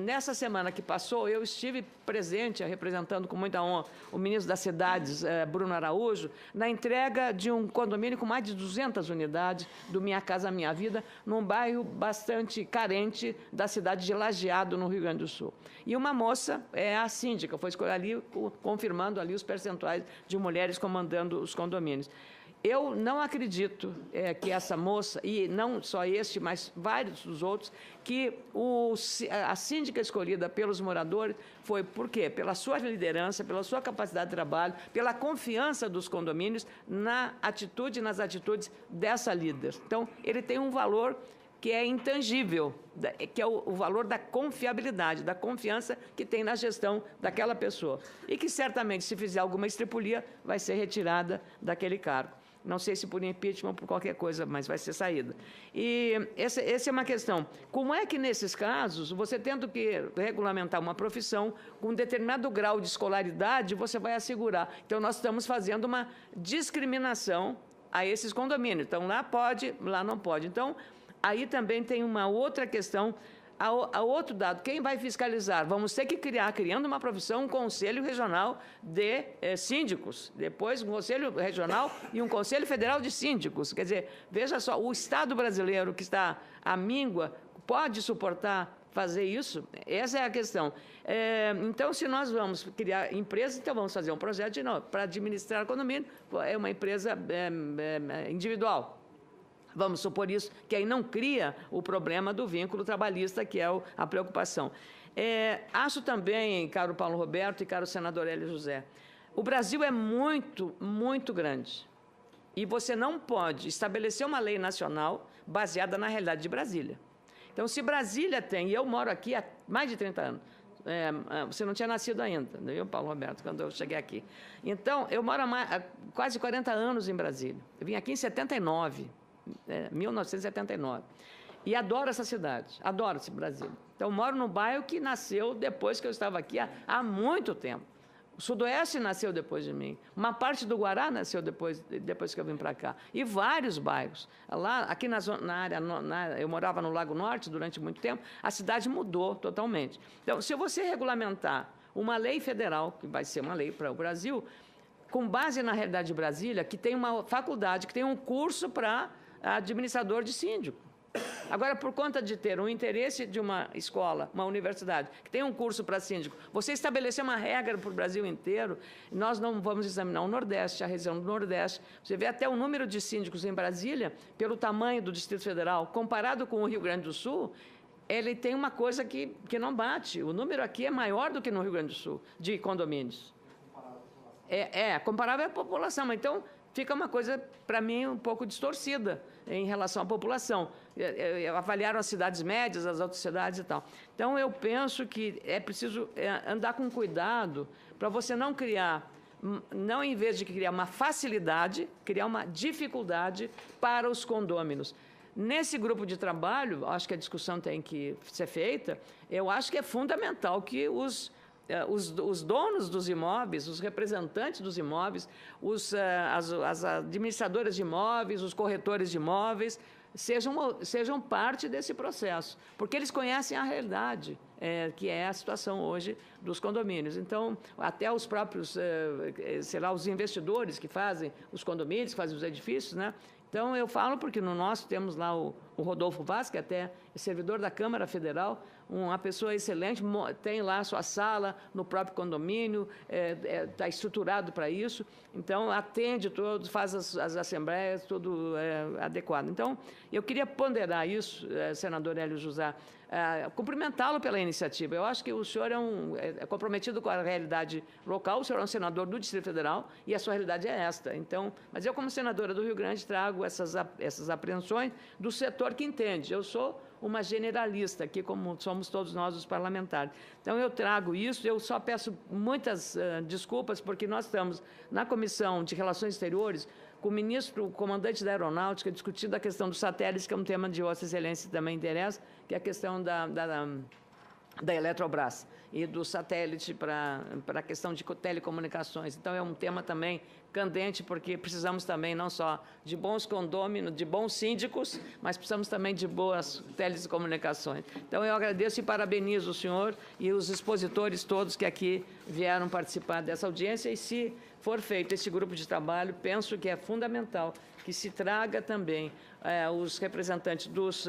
nessa semana que passou, eu estive presente, representando com muita honra o ministro das Cidades, Bruno Araújo, na entrega de um condomínio com mais de 200 unidades, do Minha Casa Minha Vida, num bairro bastante carente da cidade de Lajeado, no Rio Grande do Sul. E uma moça, a síndica, foi escolhida ali, confirmando ali os percentuais de mulheres comandando os condomínios. Eu não acredito que essa moça, e não só este, mas vários dos outros, que a síndica escolhida pelos moradores foi por quê? Pela sua liderança, pela sua capacidade de trabalho, pela confiança dos condomínios nas atitudes dessa líder. Então, ele tem um valor que é intangível, que é o valor da confiabilidade, da confiança que tem na gestão daquela pessoa. E que, certamente, se fizer alguma estripulia, vai ser retirada daquele cargo. Não sei se por impeachment ou por qualquer coisa, mas vai ser saída. E essa é uma questão. Como é que, nesses casos, você tendo que regulamentar uma profissão, com um determinado grau de escolaridade, você vai assegurar? Então, nós estamos fazendo uma discriminação a esses condomínios. Então, lá pode, lá não pode. Então, aí também tem uma outra questão. A outro dado, quem vai fiscalizar? Vamos ter que criando uma profissão, um conselho regional de síndicos, depois um conselho regional e um conselho federal de síndicos. Quer dizer, veja só, o Estado brasileiro que está à míngua pode suportar fazer isso? Essa é a questão. Então, se nós vamos criar empresas, então vamos fazer um projeto para administrar o condomínio, é uma empresa individual. Vamos supor isso, que aí não cria o problema do vínculo trabalhista, que é a preocupação. Acho também, caro Paulo Roberto e caro senador Hélio José, o Brasil é muito, muito grande. E você não pode estabelecer uma lei nacional baseada na realidade de Brasília. Então, se Brasília tem, e eu moro aqui há mais de 30 anos, você não tinha nascido ainda, viu, Paulo Roberto, quando eu cheguei aqui. Então, eu moro há quase 40 anos em Brasília. Eu vim aqui em 79. 1979. E adoro essa cidade, adoro esse Brasil. Então, moro num bairro que nasceu depois que eu estava aqui há muito tempo. O Sudoeste nasceu depois de mim. Uma parte do Guará nasceu depois que eu vim para cá. E vários bairros. Lá, aqui na área, eu morava no Lago Norte durante muito tempo, a cidade mudou totalmente. Então, se você regulamentar uma lei federal, que vai ser uma lei para o Brasil, com base na realidade de Brasília, que tem uma faculdade, que tem um curso para administrador de síndico. Agora, por conta de ter um interesse de uma escola, uma universidade, que tem um curso para síndico, você estabelecer uma regra para o Brasil inteiro, nós não vamos examinar o Nordeste, a região do Nordeste. Você vê até o número de síndicos em Brasília, pelo tamanho do Distrito Federal, comparado com o Rio Grande do Sul, ele tem uma coisa que não bate. O número aqui é maior do que no Rio Grande do Sul, de condomínios. Comparável à população. Então, fica uma coisa, para mim, um pouco distorcida em relação à população. Avaliaram as cidades médias, as outras cidades e tal. Então, eu penso que é preciso andar com cuidado para você não criar, não em vez de criar uma facilidade, criar uma dificuldade para os condôminos. Nesse grupo de trabalho, acho que a discussão tem que ser feita, eu acho que é fundamental que os donos dos imóveis, os representantes dos imóveis, as administradoras de imóveis, os corretores de imóveis, sejam parte desse processo, porque eles conhecem a realidade, que é a situação hoje dos condomínios. Então, até os próprios, os investidores que fazem os condomínios, que fazem os edifícios, né? Então, eu falo porque no nosso temos lá o o Rodolfo Vaz, que até é servidor da Câmara Federal, uma pessoa excelente, tem lá a sua sala no próprio condomínio, está estruturado para isso, então atende todos, faz as assembleias, tudo adequado. Então, eu queria ponderar isso, senador Hélio José, cumprimentá-lo pela iniciativa. Eu acho que o senhor é comprometido com a realidade local, o senhor é um senador do Distrito Federal e a sua realidade é esta. Então, mas eu, como senadora do Rio Grande, trago essas apreensões do setor que entende. Eu sou uma generalista aqui, como somos todos nós os parlamentares. Então, eu trago isso, eu só peço muitas desculpas, porque nós estamos na Comissão de Relações Exteriores com o ministro, o comandante da Aeronáutica, discutindo a questão dos satélites, que é um tema de Vossa Excelência que também interessa, que é a questão da Eletrobras e do satélite para a questão de telecomunicações. Então, é um tema também candente, porque precisamos também não só de bons condôminos, de bons síndicos, mas precisamos também de boas telecomunicações. Então, eu agradeço e parabenizo o senhor e os expositores todos que aqui vieram participar dessa audiência, e se for feito esse grupo de trabalho, penso que é fundamental que se traga também os representantes dos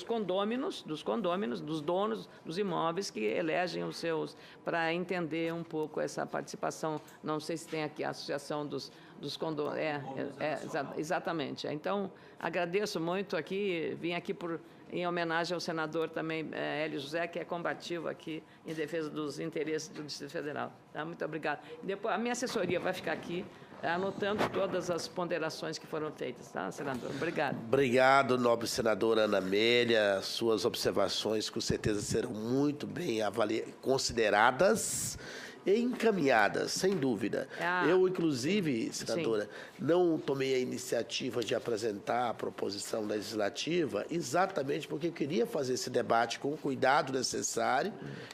condôminos, dos donos dos imóveis que elegem os seus, para entender um pouco essa participação. Não sei se tem aqui a associação dos condôminos. Exatamente. Então, agradeço muito aqui, vim aqui em homenagem ao senador também Hélio José, que é combativo aqui em defesa dos interesses do Distrito Federal. Tá? Muito obrigado. Depois, a minha assessoria vai ficar aqui anotando todas as ponderações que foram feitas, tá, senador? Obrigado. Obrigado, nobre senadora Ana Amélia. Suas observações, com certeza, serão muito bem consideradas e encaminhadas, sem dúvida. Eu, inclusive, senadora, não tomei a iniciativa de apresentar a proposição legislativa exatamente porque eu queria fazer esse debate com o cuidado necessário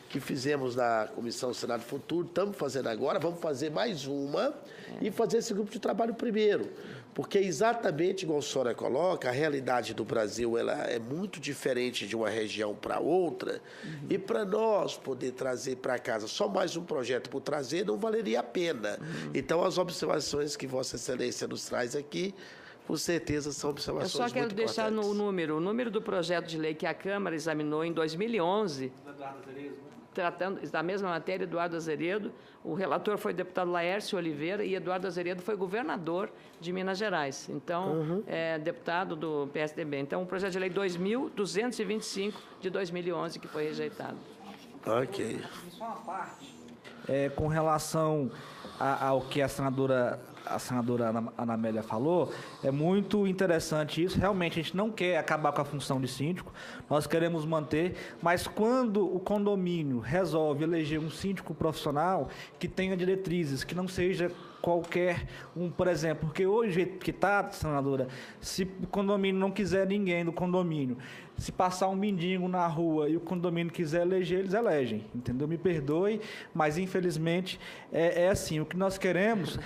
que fizemos na Comissão Senado Futuro, estamos fazendo agora, vamos fazer mais uma e fazer esse grupo de trabalho primeiro. Porque exatamente igual a senhora coloca, a realidade do Brasil ela é muito diferente de uma região para outra, e para nós poder trazer para casa só mais um projeto por trazer não valeria a pena. Então, as observações que Vossa Excelência nos traz aqui, com certeza são observações muito importantes. Eu só quero deixar o número do projeto de lei que a Câmara examinou em 2011, tratando da mesma matéria, Eduardo Azeredo. O relator foi o deputado Laércio Oliveira e Eduardo Azeredo foi governador de Minas Gerais. Então, deputado do PSDB. Então, o projeto de lei 2.225 de 2011 que foi rejeitado. Ok. Só uma parte. Com relação ao que a senadora Ana Amélia falou, é muito interessante isso. Realmente, a gente não quer acabar com a função de síndico, nós queremos manter, mas quando o condomínio resolve eleger um síndico profissional que tenha diretrizes, que não seja qualquer um, por exemplo, porque hoje que está, senadora, se o condomínio não quiser ninguém do condomínio, se passar um mendigo na rua e o condomínio quiser eleger, eles elegem, entendeu? Me perdoe, mas infelizmente é assim. O que nós queremos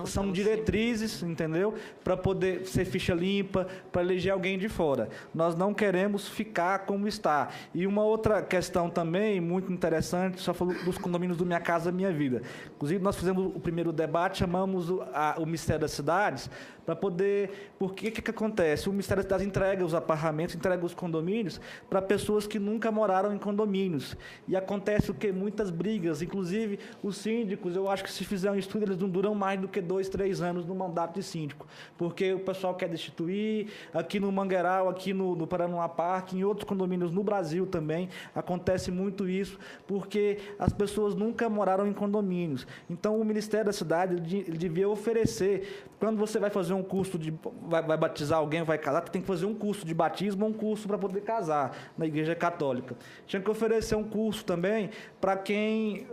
são diretrizes, entendeu? Para poder ser ficha limpa, para eleger alguém de fora. Nós não queremos ficar como está. E uma outra questão também muito interessante, só falou dos condomínios do Minha Casa Minha Vida. Inclusive, nós fizemos o primeiro debate, chamamos o Ministério das Cidades para poder... Porque o que acontece? O Ministério das Cidades entrega os apartamentos, entrega os condomínios para pessoas que nunca moraram em condomínios. E acontece o quê? Muitas brigas. Inclusive, os síndicos, eu acho que se fizer um estudo, eles não duram mais do que 2, 3 anos no mandato de síndico. Porque o pessoal quer destituir, aqui no Mangueiral, aqui no Paranoá Parque, em outros condomínios no Brasil também, acontece muito isso, porque as pessoas nunca moraram em condomínios. Então, o Ministério da Cidade ele devia oferecer, quando você vai fazer um curso vai batizar alguém, vai casar, tem que fazer um curso de batismo ou um curso para poder casar na Igreja Católica. Tinha que oferecer um curso também para quem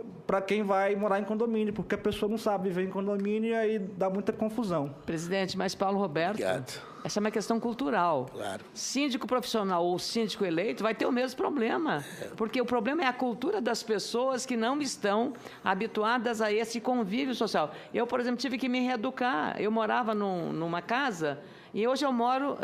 vai morar em condomínio, porque a pessoa não sabe viver em condomínio e aí dá muita confusão. Presidente, mas Paulo Roberto, Obrigado. Essa é uma questão cultural. Claro. Síndico profissional ou síndico eleito vai ter o mesmo problema, porque o problema é a cultura das pessoas que não estão habituadas a esse convívio social. Eu, por exemplo, tive que me reeducar. Eu morava numa casa e hoje eu moro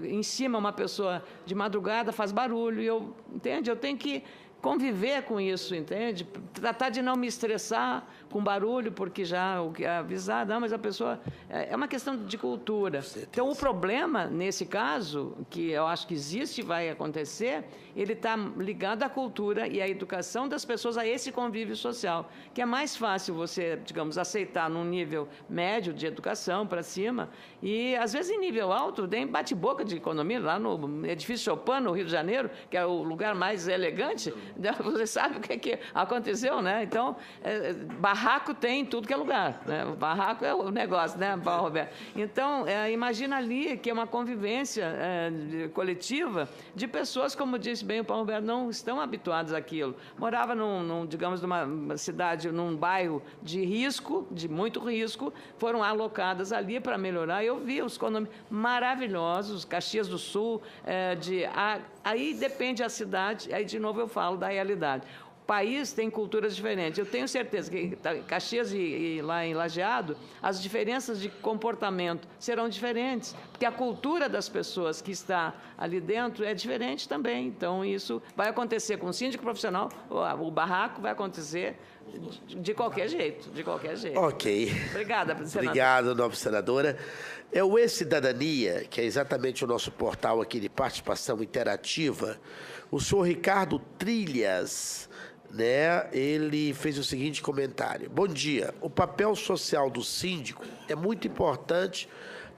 em cima, uma pessoa de madrugada faz barulho, entende? Eu tenho que conviver com isso, entende? Tratar de não me estressar com barulho, porque já o que avisar, não, mas a pessoa... É uma questão de cultura. Então, o problema, nesse caso, que eu acho que existe e vai acontecer, ele está ligado à cultura e à educação das pessoas a esse convívio social, que é mais fácil você, digamos, aceitar num nível médio de educação para cima, e, às vezes, em nível alto, tem bate-boca de economia, lá no edifício Chopin, no Rio de Janeiro, que é o lugar mais elegante. Você sabe o que aconteceu, né? Então, barraco tem em tudo que é lugar, né? O barraco é o negócio, né, Paulo Roberto? Então, imagina ali que é uma convivência coletiva de pessoas, como disse bem o Paulo Roberto, não estão habituadas àquilo. Morava digamos, numa cidade, num bairro de risco, de muito risco, foram alocadas ali para melhorar. Eu vi os condomínios maravilhosos, Caxias do Sul, aí depende da cidade, aí de novo eu falo da realidade. O país tem culturas diferentes. Eu tenho certeza que Caxias e lá em Lajeado, as diferenças de comportamento serão diferentes, porque a cultura das pessoas que está ali dentro é diferente também. Então, isso vai acontecer com o síndico profissional, o barraco vai acontecer de qualquer jeito, de qualquer jeito. Ok. Obrigada, senadora. Obrigado, nobre senadora. É o E-Cidadania, que é exatamente o nosso portal aqui de participação interativa. O senhor Ricardo Trilhas, né, ele fez o seguinte comentário. Bom dia. O papel social do síndico é muito importante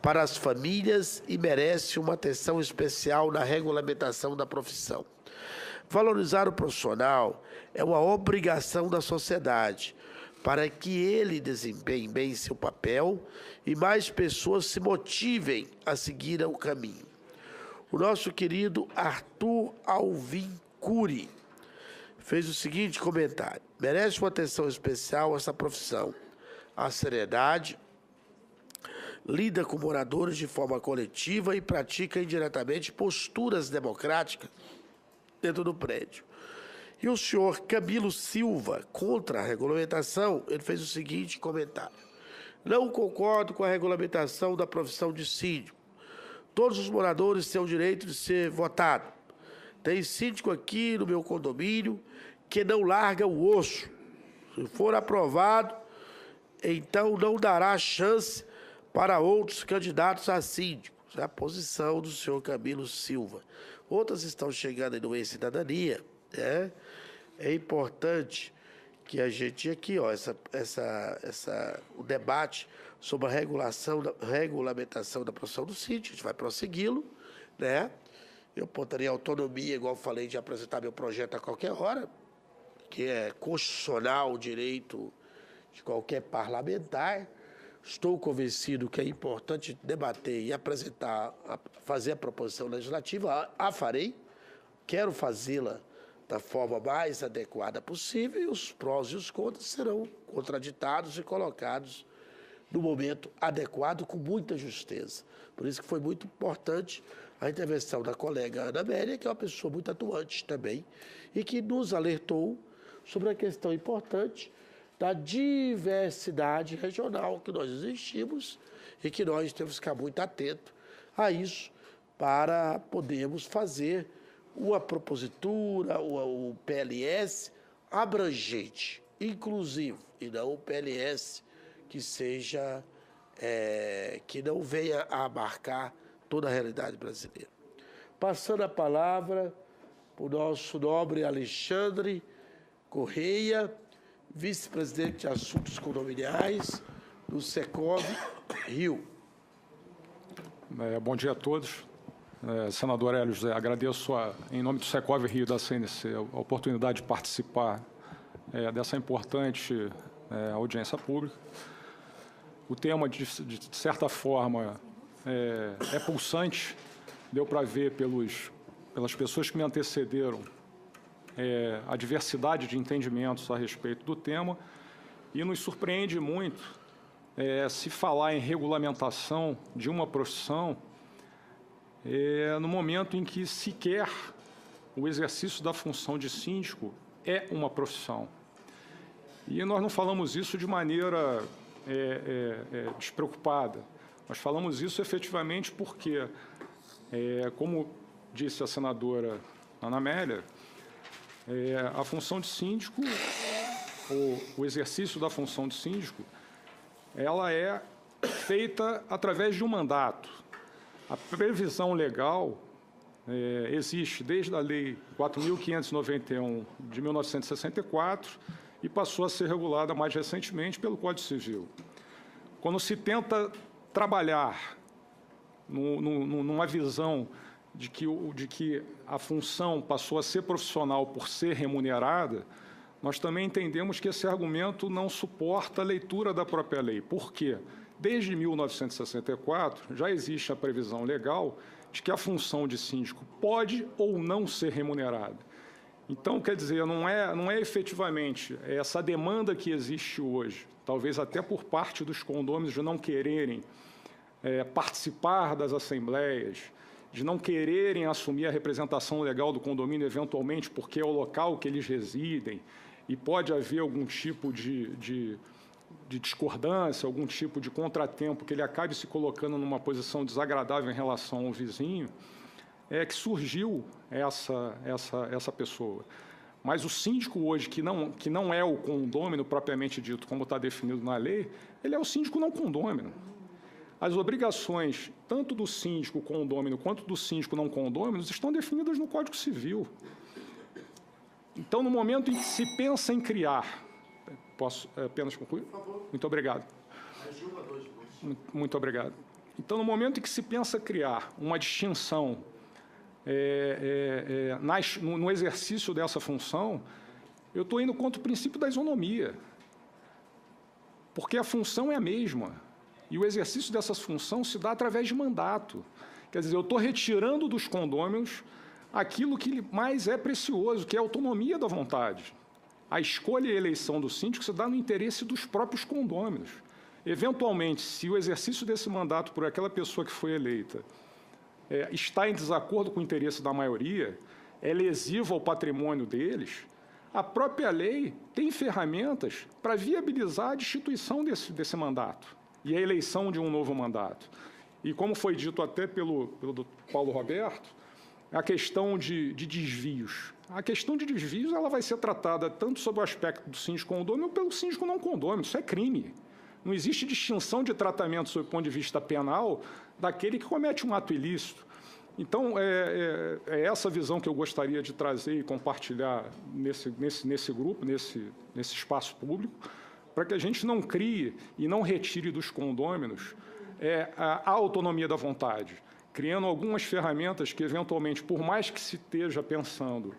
para as famílias e merece uma atenção especial na regulamentação da profissão. Valorizar o profissional é uma obrigação da sociedade para que ele desempenhe bem seu papel e mais pessoas se motivem a seguir o caminho. O nosso querido Arthur Alvim Cury fez o seguinte comentário. Merece uma atenção especial essa profissão. A seriedade, lida com moradores de forma coletiva e pratica indiretamente posturas democráticas dentro do prédio. E o senhor Camilo Silva, contra a regulamentação, ele fez o seguinte comentário. Não concordo com a regulamentação da profissão de síndico. Todos os moradores têm o direito de ser votados. Tem síndico aqui no meu condomínio que não larga o osso. Se for aprovado, então não dará chance para outros candidatos a síndico. É a posição do senhor Camilo Silva. Outras estão chegando aí no E-Cidadania, né? É importante que a gente aqui, ó, o debate sobre a regulamentação da profissão do síndico, a gente vai prossegui-lo, né? Eu poderia autonomia, igual eu falei, de apresentar meu projeto a qualquer hora, que é constitucional o direito de qualquer parlamentar. Estou convencido que é importante debater e apresentar, fazer a proposição legislativa, a farei, quero fazê-la da forma mais adequada possível e os prós e os contras serão contraditados e colocados no momento adequado com muita justeza. Por isso que foi muito importante a intervenção da colega Ana Amélia, que é uma pessoa muito atuante também, e que nos alertou sobre a questão importante da diversidade regional que nós existimos e que nós temos que ficar muito atentos a isso para podermos fazer uma propositura, o PLS abrangente, inclusivo, e não o PLS que seja, que não venha a abarcar toda a realidade brasileira. Passando a palavra para o nosso nobre Alexandre Correia, vice-presidente de Assuntos Condominiais do Secov Rio. Bom dia a todos. Senador Hélio José, agradeço em nome do Secov Rio da CNC a oportunidade de participar dessa importante audiência pública. O tema, de certa forma, é pulsante, deu para ver pelas pessoas que me antecederam a diversidade de entendimentos a respeito do tema e nos surpreende muito se falar em regulamentação de uma profissão no momento em que sequer o exercício da função de síndico é uma profissão. E nós não falamos isso de maneira despreocupada. Nós falamos isso efetivamente porque, como disse a senadora Ana Amélia, a função de síndico, o exercício da função de síndico, ela é feita através de um mandato. A previsão legal existe desde a Lei 4.591 de 1964 e passou a ser regulada mais recentemente pelo Código Civil. Quando se tenta trabalhar numa visão de que a função passou a ser profissional por ser remunerada, nós também entendemos que esse argumento não suporta a leitura da própria lei. Por quê? Desde 1964, já existe a previsão legal de que a função de síndico pode ou não ser remunerada. Então, quer dizer, não é efetivamente essa demanda que existe hoje, talvez até por parte dos condôminos de não quererem participar das assembleias, de não quererem assumir a representação legal do condomínio, eventualmente porque é o local que eles residem, e pode haver algum tipo de discordância, algum tipo de contratempo, que ele acabe se colocando numa posição desagradável em relação ao vizinho, é que surgiu essa pessoa. Mas o síndico hoje, que não é o condômino propriamente dito, como está definido na lei, ele é o síndico não condômino. As obrigações, tanto do síndico condômino quanto do síndico não condômino, estão definidas no Código Civil. Então, no momento em que se pensa em criar... Posso apenas concluir? Por favor. Muito obrigado. Muito obrigado. Então, no momento em que se pensa criar uma distinção no exercício dessa função, eu estou indo contra o princípio da isonomia, porque a função é a mesma, e o exercício dessa função se dá através de mandato. Quer dizer, eu estou retirando dos condôminos aquilo que mais é precioso, que é a autonomia da vontade. A escolha e a eleição do síndico se dá no interesse dos próprios condôminos. Eventualmente, se o exercício desse mandato por aquela pessoa que foi eleita está em desacordo com o interesse da maioria, é lesivo ao patrimônio deles, a própria lei tem ferramentas para viabilizar a destituição desse mandato e a eleição de um novo mandato. E como foi dito até pelo Paulo Roberto, a questão de desvios. A questão de desvios ela vai ser tratada tanto sob o aspecto do síndico condômino ou pelo síndico não condômino. Isso é crime. Não existe distinção de tratamento sob o ponto de vista penal daquele que comete um ato ilícito. Então, é essa visão que eu gostaria de trazer e compartilhar nesse grupo, nesse espaço público, para que a gente não crie e não retire dos condôminos a autonomia da vontade, criando algumas ferramentas que, eventualmente, por mais que se esteja pensando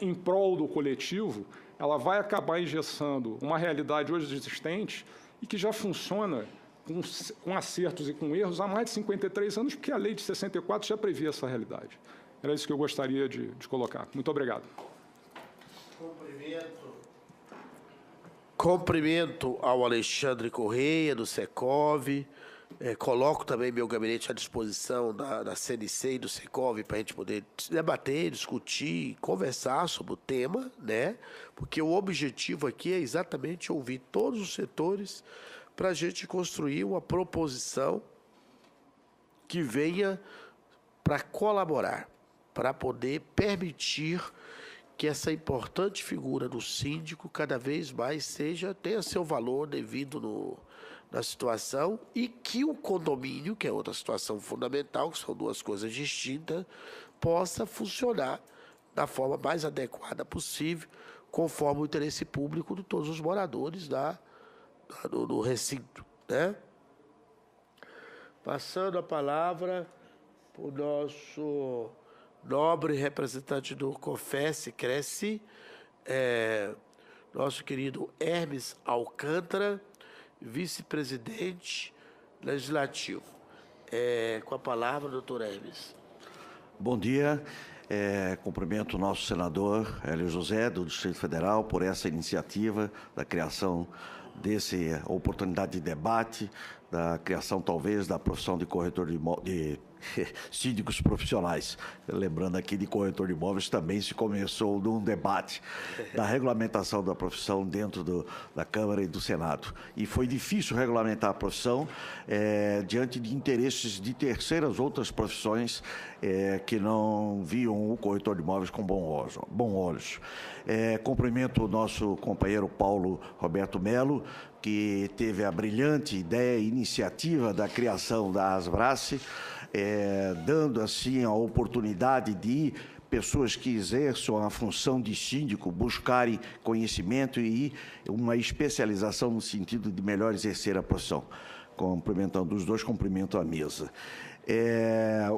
em prol do coletivo, ela vai acabar engessando uma realidade hoje existente e que já funciona com acertos e com erros há mais de 53 anos, porque a lei de 64 já previa essa realidade. Era isso que eu gostaria de colocar. Muito obrigado. Cumprimento ao Alexandre Correia, do Secov. Coloco também meu gabinete à disposição da CNC e do Secov para a gente poder debater, discutir, conversar sobre o tema, né? Porque o objetivo aqui é exatamente ouvir todos os setores para a gente construir uma proposição que venha para colaborar, para poder permitir que essa importante figura do síndico cada vez mais tenha seu valor devido na situação, e que o condomínio, que é outra situação fundamental, que são duas coisas distintas, possa funcionar da forma mais adequada possível, conforme o interesse público de todos os moradores do recinto, né? Passando a palavra para o nosso nobre representante do COFES, Cresce, nosso querido Hermes Alcântara, vice-presidente legislativo. Com a palavra, doutor Hermes. Bom dia. Cumprimento o nosso senador Hélio José, do Distrito Federal, por essa iniciativa da criação dessa oportunidade de debate, da criação, talvez, da profissão de corretor de síndicos profissionais. Lembrando aqui de corretor de imóveis, também se começou num debate da regulamentação da profissão dentro da Câmara e do Senado. E foi difícil regulamentar a profissão diante de interesses de terceiras outras profissões que não viam o corretor de imóveis com bons olhos. Cumprimento o nosso companheiro Paulo Roberto Melo, que teve a brilhante ideia e iniciativa da criação da Asbrace, dando assim a oportunidade de pessoas que exerçam a função de síndico buscarem conhecimento e uma especialização no sentido de melhor exercer a profissão. Cumprimentando os dois, cumprimento a mesa.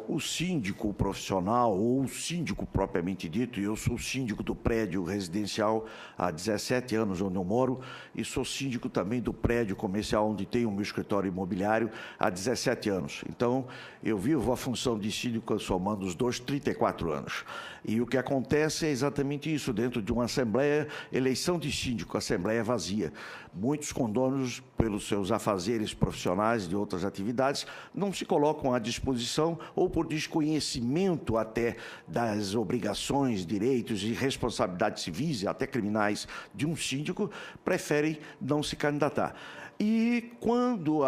O síndico profissional, ou o síndico propriamente dito, e eu sou síndico do prédio residencial há 17 anos onde eu moro, e sou síndico também do prédio comercial onde tenho o meu escritório imobiliário há 17 anos. Então, eu vivo a função de síndico somando os dois, 34 anos. E o que acontece é exatamente isso, dentro de uma assembleia, eleição de síndico, assembleia vazia. Muitos condôminos, pelos seus afazeres profissionais de outras atividades, não se colocam à disposição ou por desconhecimento até das obrigações, direitos e responsabilidades civis e até criminais de um síndico, preferem não se candidatar. E quando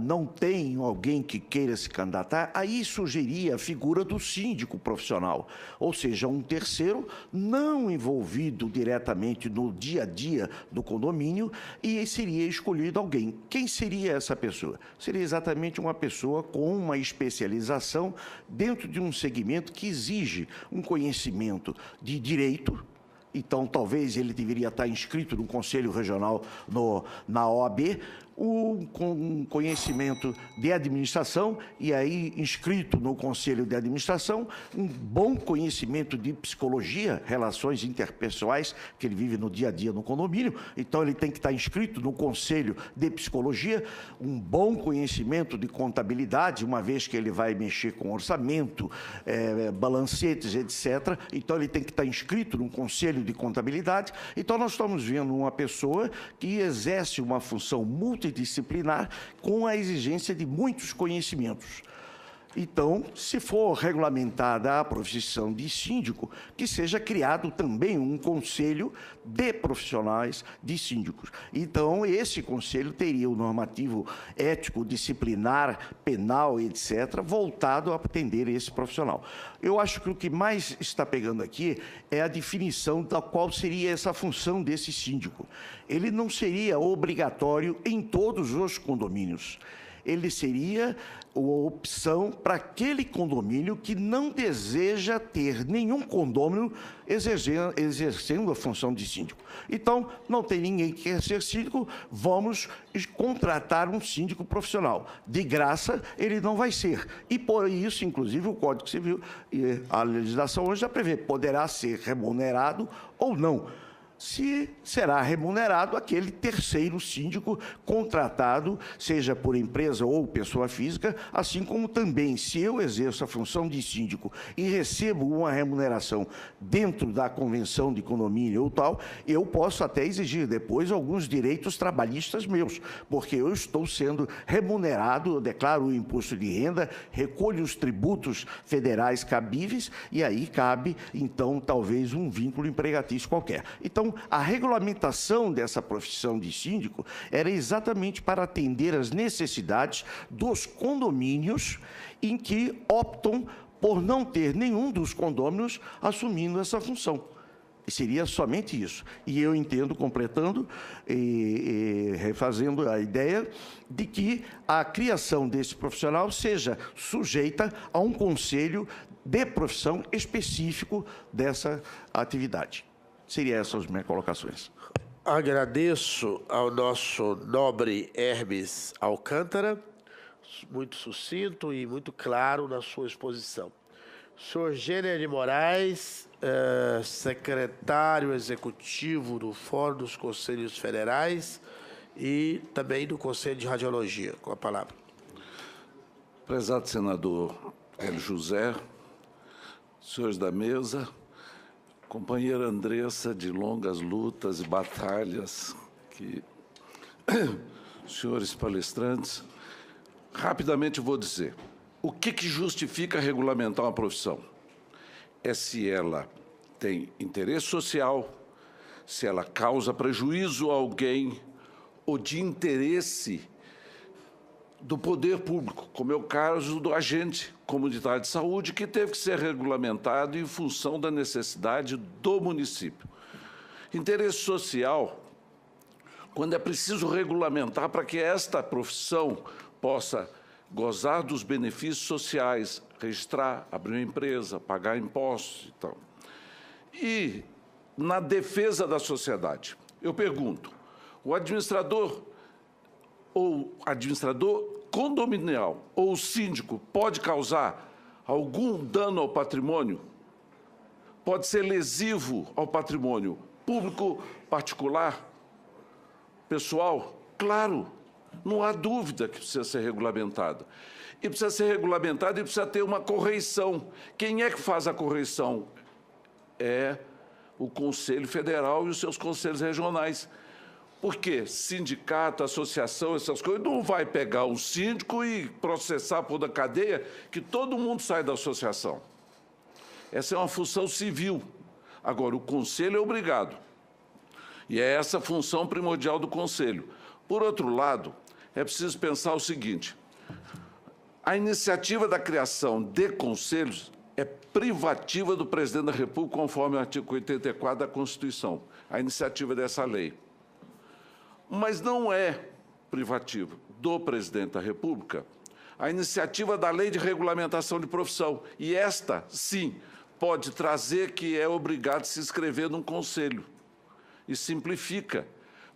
não tem alguém que queira se candidatar, aí surgiria a figura do síndico profissional, ou seja, um terceiro não envolvido diretamente no dia a dia do condomínio e seria escolhido alguém. Quem seria essa pessoa? Seria exatamente uma pessoa com uma especialização dentro de um segmento que exige um conhecimento de direito. Então, talvez ele deveria estar inscrito no Conselho Regional na OAB, com conhecimento de administração, e aí inscrito no Conselho de Administração, um bom conhecimento de psicologia, relações interpessoais, que ele vive no dia a dia no condomínio, então ele tem que estar inscrito no Conselho de Psicologia, um bom conhecimento de contabilidade, uma vez que ele vai mexer com orçamento, balancetes, etc., então ele tem que estar inscrito no Conselho de Contabilidade. Então nós estamos vendo uma pessoa que exerce uma função multidisciplinar com a exigência de muitos conhecimentos. Então, se for regulamentada a profissão de síndico, que seja criado também um conselho de profissionais de síndicos. Então, esse conselho teria o normativo ético, disciplinar, penal, etc., voltado a atender esse profissional. Eu acho que o que mais está pegando aqui é a definição da qual seria essa função desse síndico. Ele não seria obrigatório em todos os condomínios. Ele seria a opção para aquele condomínio que não deseja ter nenhum condômino exercendo a função de síndico. Então, não tem ninguém que quer ser síndico, vamos contratar um síndico profissional. De graça, ele não vai ser. E por isso, inclusive, o Código Civil e a legislação hoje já prevê, poderá ser remunerado ou não. Se será remunerado aquele terceiro síndico contratado, seja por empresa ou pessoa física, assim como também, se eu exerço a função de síndico e recebo uma remuneração dentro da convenção de condomínio ou tal, eu posso até exigir depois alguns direitos trabalhistas meus, porque eu estou sendo remunerado, eu declaro o imposto de renda, recolho os tributos federais cabíveis e aí cabe, então, talvez um vínculo empregatício qualquer. Então, a regulamentação dessa profissão de síndico era exatamente para atender às necessidades dos condomínios em que optam por não ter nenhum dos condôminos assumindo essa função. Seria somente isso. E eu entendo, completando e refazendo a ideia de que a criação desse profissional seja sujeita a um conselho de profissão específico dessa atividade. Seriam essas as minhas colocações. Agradeço ao nosso nobre Hermes Alcântara, muito sucinto e muito claro na sua exposição. Senhor Gêner de Moraes, secretário executivo do Fórum dos Conselhos Federais e também do Conselho de Radiologia, com a palavra. Prezado senador Hélio José, senhores da mesa, companheira Andressa, de longas lutas e batalhas, senhores palestrantes, rapidamente vou dizer, O que justifica regulamentar uma profissão? É se ela tem interesse social, se ela causa prejuízo a alguém ou de interesse do poder público, como é o caso do agente comunitário de saúde, que teve que ser regulamentado em função da necessidade do município. Interesse social, quando é preciso regulamentar para que esta profissão possa gozar dos benefícios sociais, registrar, abrir uma empresa, pagar impostos e tal. E, na defesa da sociedade, eu pergunto, o administrador condominial ou o síndico pode causar algum dano ao patrimônio? Pode ser lesivo ao patrimônio público, particular, pessoal? Claro, não há dúvida que precisa ser regulamentado. E precisa ser regulamentado e precisa ter uma correição. Quem é que faz a correição? É o Conselho Federal e os seus conselhos regionais. Porque sindicato, associação, essas coisas, não vai pegar um síndico e processar por da cadeia que todo mundo sai da associação. Essa é uma função civil. Agora, o Conselho é obrigado. E é essa a função primordial do Conselho. Por outro lado, é preciso pensar o seguinte, a iniciativa da criação de conselhos é privativa do Presidente da República, conforme o artigo 84 da Constituição, a iniciativa dessa lei. Mas não é privativa do Presidente da República a iniciativa da Lei de Regulamentação de Profissão. E esta, sim, pode trazer que é obrigado a se inscrever num conselho. E simplifica,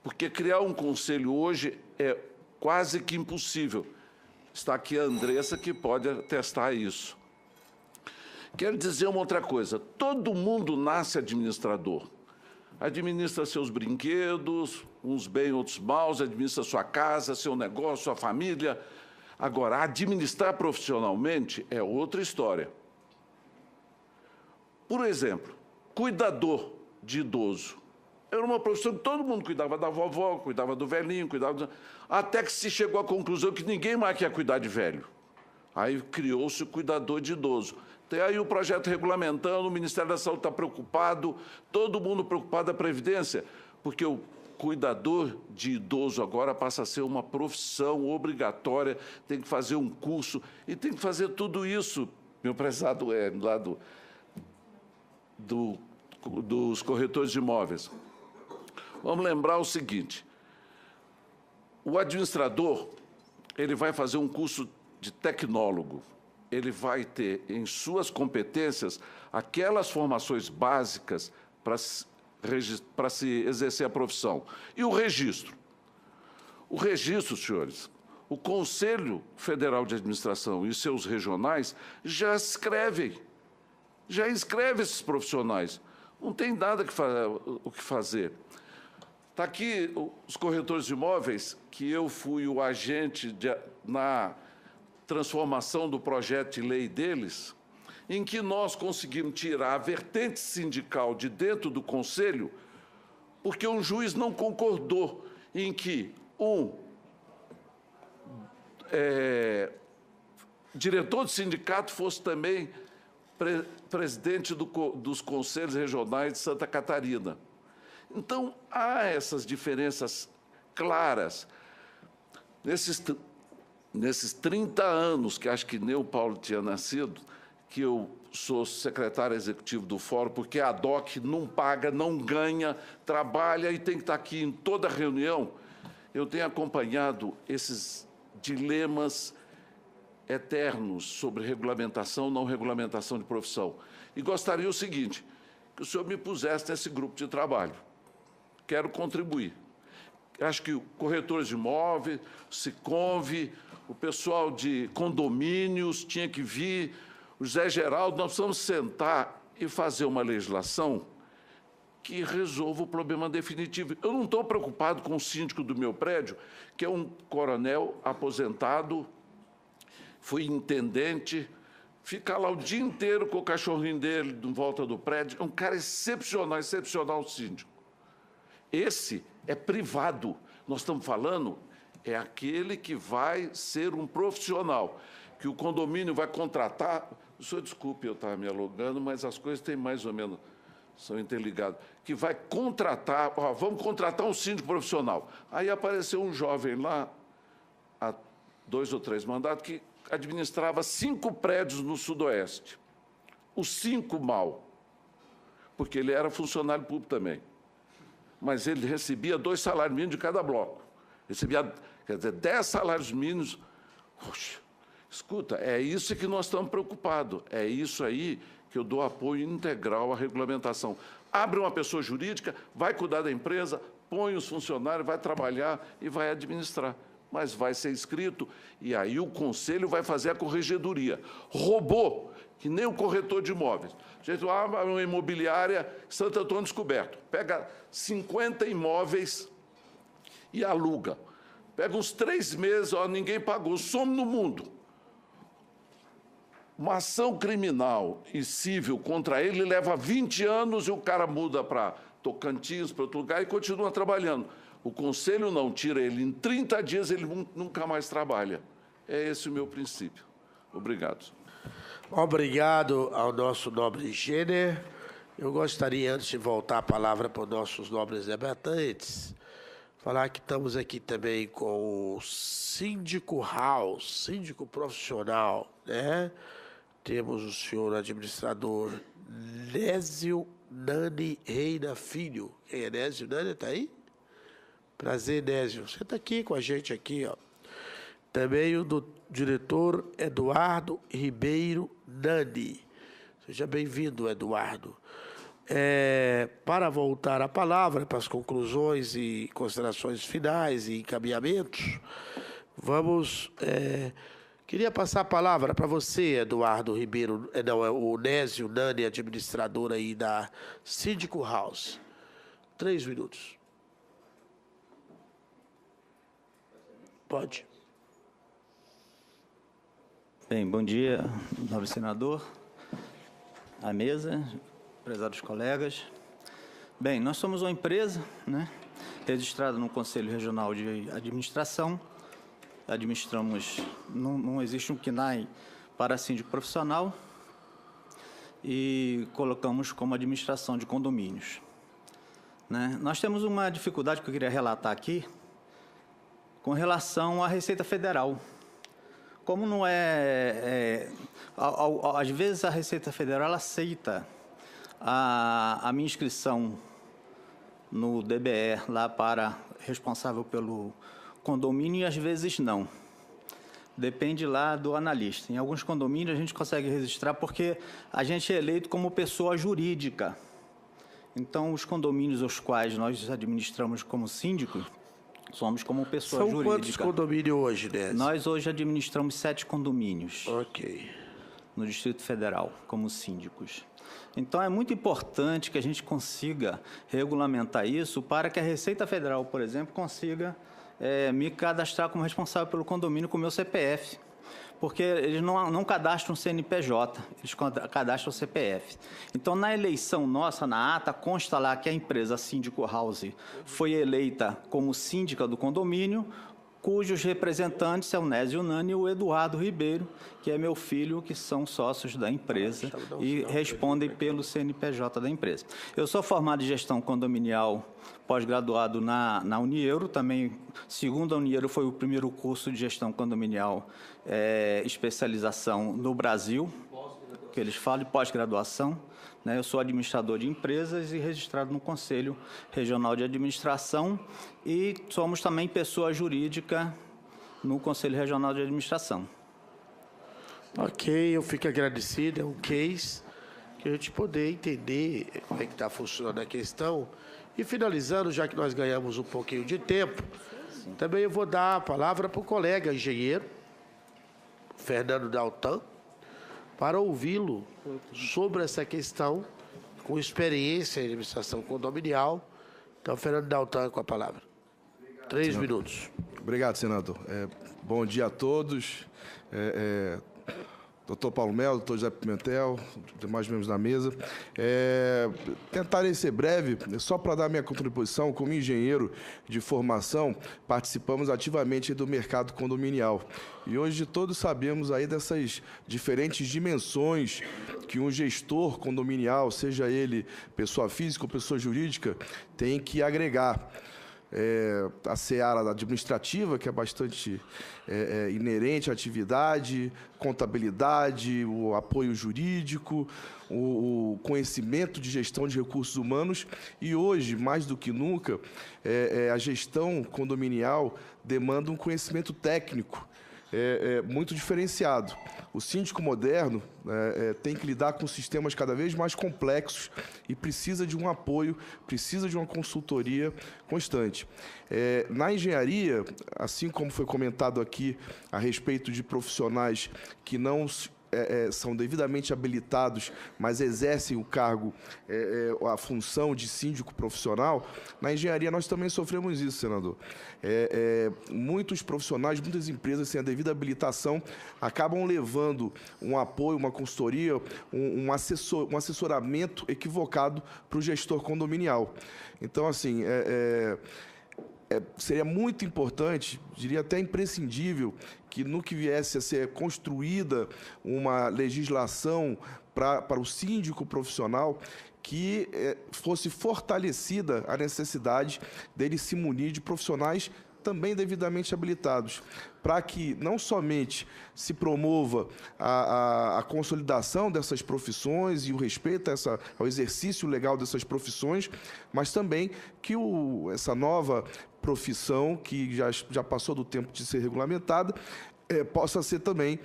porque criar um conselho hoje é quase que impossível. Está aqui a Andressa que pode atestar isso. Quero dizer uma outra coisa, todo mundo nasce administrador. Administra seus brinquedos, uns bem, outros maus, administra sua casa, seu negócio, sua família. Agora, administrar profissionalmente é outra história. Por exemplo, cuidador de idoso. Era uma profissão que todo mundo cuidava da vovó, cuidava do velhinho, até que se chegou à conclusão que ninguém mais quer cuidar de velho. Aí criou-se o cuidador de idoso. Tem aí o projeto regulamentando, o Ministério da Saúde está preocupado, todo mundo preocupado da Previdência, porque o cuidador de idoso agora passa a ser uma profissão obrigatória, tem que fazer um curso e tem que fazer tudo isso, meu prezado lá dos corretores de imóveis. Vamos lembrar o seguinte, o administrador, ele vai fazer um curso de tecnólogo, ele vai ter em suas competências aquelas formações básicas para se exercer a profissão. E o registro? O registro, senhores, o Conselho Federal de Administração e seus regionais já inscrevem esses profissionais. Não tem nada o que fazer. Está aqui os corretores de imóveis, que eu fui o agente na transformação do projeto de lei deles, em que nós conseguimos tirar a vertente sindical de dentro do Conselho, porque um juiz não concordou em que um diretor do sindicato fosse também presidente dos Conselhos Regionais de Santa Catarina. Então, há essas diferenças claras. Nesses 30 anos, que acho que nem o Paulo tinha nascido, que eu sou secretário executivo do Fórum, porque a DOC não paga, não ganha, trabalha e tem que estar aqui em toda reunião, eu tenho acompanhado esses dilemas eternos sobre regulamentação, não regulamentação de profissão. E gostaria o seguinte, que o senhor me pusesse nesse grupo de trabalho. Quero contribuir. Acho que corretores de imóveis, Siconv, o pessoal de condomínios tinha que vir, o José Geraldo, nós precisamos sentar e fazer uma legislação que resolva o problema definitivo. Eu não estou preocupado com o síndico do meu prédio, que é um coronel aposentado, foi intendente, fica lá o dia inteiro com o cachorrinho dele em volta do prédio. É um cara excepcional, excepcional síndico. Esse é privado. Nós estamos falando, é aquele que vai ser um profissional. que o condomínio vai contratar... O senhor, desculpe eu estar me alongando, mas as coisas têm mais ou menos... são interligadas. Que vai contratar... Ó, vamos contratar um síndico profissional. Aí apareceu um jovem lá, há 2 ou 3 mandatos, que administrava 5 prédios no Sudoeste. Os 5 mal, porque ele era funcionário público também. Mas ele recebia 2 salários mínimos de cada bloco. Recebia, quer dizer, 10 salários mínimos. Poxa, escuta, é isso que nós estamos preocupados. É isso aí que eu dou apoio integral à regulamentação. Abre uma pessoa jurídica, vai cuidar da empresa, põe os funcionários, vai trabalhar e vai administrar. Mas vai ser inscrito e aí o conselho vai fazer a corregedoria. Robô, que nem o corretor de imóveis. A gente abre uma imobiliária, Santo Antônio Descoberto, pega 50 imóveis e aluga. Pega uns 3 meses, ó, ninguém pagou, some no mundo. Uma ação criminal e civil contra ele leva 20 anos e o cara muda para Tocantins, para outro lugar e continua trabalhando. O conselho não tira ele, em 30 dias ele nunca mais trabalha. É esse o meu princípio. Obrigado. Obrigado ao nosso nobre Jenner. Eu gostaria, antes de voltar a palavra para os nossos nobres debatantes, falar que estamos aqui também com o síndico House, síndico profissional, né? Temos o senhor administrador Nésio Nani Reina Filho. Quem é Nésio Nani? Está aí? Prazer, Nésio. Você está aqui com a gente aqui, ó. Também o do diretor Eduardo Ribeiro Nani. Seja bem-vindo, Eduardo. Para voltar a palavra para as conclusões e considerações finais e encaminhamentos, vamos... queria passar a palavra para você, Eduardo Ribeiro, o Nésio Nani, administrador aí da Síndico House. 3 minutos. Pode. Bem, bom dia, nobre senador, à mesa, prezados colegas. Bem, nós somos uma empresa, né, registrada no Conselho Regional de Administração. Administramos, não existe um CNAE para síndico profissional e colocamos como administração de condomínios, né? Nós temos uma dificuldade que eu queria relatar aqui com relação à Receita Federal. Como não às vezes a Receita Federal ela aceita a minha inscrição no DBE lá para responsável pelo condomínio e às vezes não. Depende lá do analista. Em alguns condomínios a gente consegue registrar porque a gente é eleito como pessoa jurídica. Então, os condomínios os quais nós administramos como síndico, somos como pessoa jurídica. São quantos condomínios hoje, Nésio? Nós hoje administramos 7 condomínios. Ok. No Distrito Federal, como síndicos. Então, é muito importante que a gente consiga regulamentar isso para que a Receita Federal, por exemplo, consiga me cadastrar como responsável pelo condomínio com o meu CPF. Porque eles não cadastram CNPJ, eles cadastram CPF. Então, na eleição nossa, na ata, consta lá que a empresa Síndico House foi eleita como síndica do condomínio, cujos representantes é o Nésio Nani e o Eduardo Ribeiro, que é meu filho, que são sócios da empresa e respondem pelo CNPJ da empresa. Eu sou formado em gestão condominial, pós-graduado na Unieuro, também, segundo a Unieuro, foi o primeiro curso de gestão condominial, especialização no Brasil, que eles falam, de pós-graduação. Né? Eu sou administrador de empresas e registrado no Conselho Regional de Administração e somos também pessoa jurídica no Conselho Regional de Administração. Ok, eu fico agradecido, é um case que a gente poder entender como é que está funcionando a questão. E finalizando, já que nós ganhamos um pouquinho de tempo, também eu vou dar a palavra para o colega engenheiro, Fernando Daltan, para ouvi-lo sobre essa questão, com experiência em administração condominial. Então, Fernando Daltan, com a palavra. 3 minutos. Obrigado, senador. Bom dia a todos. doutor Paulo Melo, doutor José Pimentel, demais membros da mesa. Tentarei ser breve, só para dar minha contribuição, como engenheiro de formação, participamos ativamente do mercado condominial. E hoje todos sabemos aí dessas diferentes dimensões que um gestor condominial, seja ele pessoa física ou pessoa jurídica, tem que agregar. A seara administrativa, que é bastante inerente à atividade, contabilidade, o apoio jurídico, o conhecimento de gestão de recursos humanos, e hoje, mais do que nunca, a gestão condominial demanda um conhecimento técnico muito diferenciado. O síndico moderno tem que lidar com sistemas cada vez mais complexos e precisa de um apoio, precisa de uma consultoria constante. Na engenharia, assim como foi comentado aqui a respeito de profissionais que não são devidamente habilitados, mas exercem o cargo, a função de síndico profissional, na engenharia nós também sofremos isso, senador. Muitos profissionais, muitas empresas sem a devida habilitação acabam levando um apoio, uma consultoria, um assessoramento equivocado para o gestor condominial. Então, assim, seria muito importante, diria até imprescindível, que no que viesse a ser construída uma legislação para o síndico profissional, que fosse fortalecida a necessidade dele se munir de profissionais também devidamente habilitados, para que não somente se promova a consolidação dessas profissões e o respeito ao exercício legal dessas profissões, mas também que essa nova profissão, que já passou do tempo de ser regulamentada, possa ser também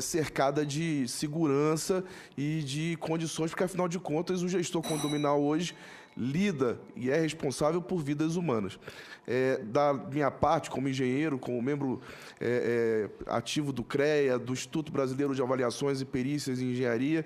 cercada de segurança e de condições, porque, afinal de contas, o gestor condominial hoje lida e é responsável por vidas humanas. Da minha parte, como engenheiro, como membro ativo do CREA, do Instituto Brasileiro de Avaliações e Perícias em Engenharia,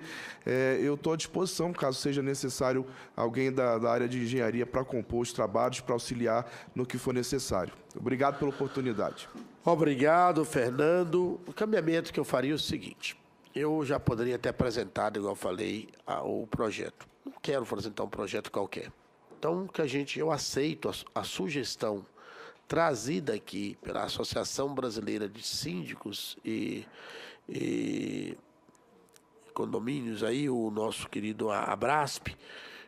eu estou à disposição, caso seja necessário alguém da área de engenharia para compor os trabalhos, para auxiliar no que for necessário. Obrigado pela oportunidade. Obrigado, Fernando. O caminhamento que eu faria é o seguinte: eu já poderia ter apresentado, igual eu falei, o projeto. Não quero apresentar um projeto qualquer. Então, eu aceito a sugestão trazida aqui pela Associação Brasileira de Síndicos e Condomínios, aí, o nosso querido Abrasp,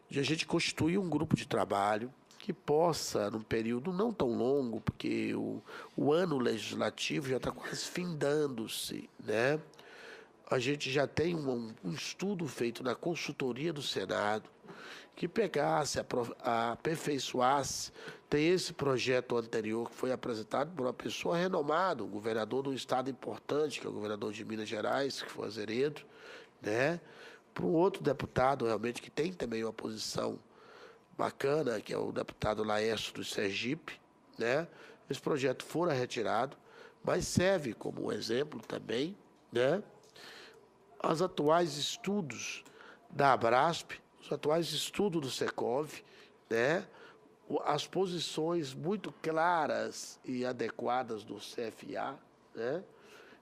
de a gente constituir um grupo de trabalho que possa, num período não tão longo, porque o ano legislativo já está quase findando-se, né? A gente já tem um estudo feito na consultoria do Senado que pegasse, aperfeiçoasse. Tem esse projeto anterior que foi apresentado por uma pessoa renomada, um governador de um estado importante, que é o governador de Minas Gerais, que foi Azeredo, né? Para um outro deputado, realmente, que tem também uma posição bacana, que é o deputado Laércio do Sergipe, né? Esse projeto fora retirado, mas serve como um exemplo também, né? Os atuais estudos da Abrasp, os atuais estudos do Secov, né? As posições muito claras e adequadas do CFA, né?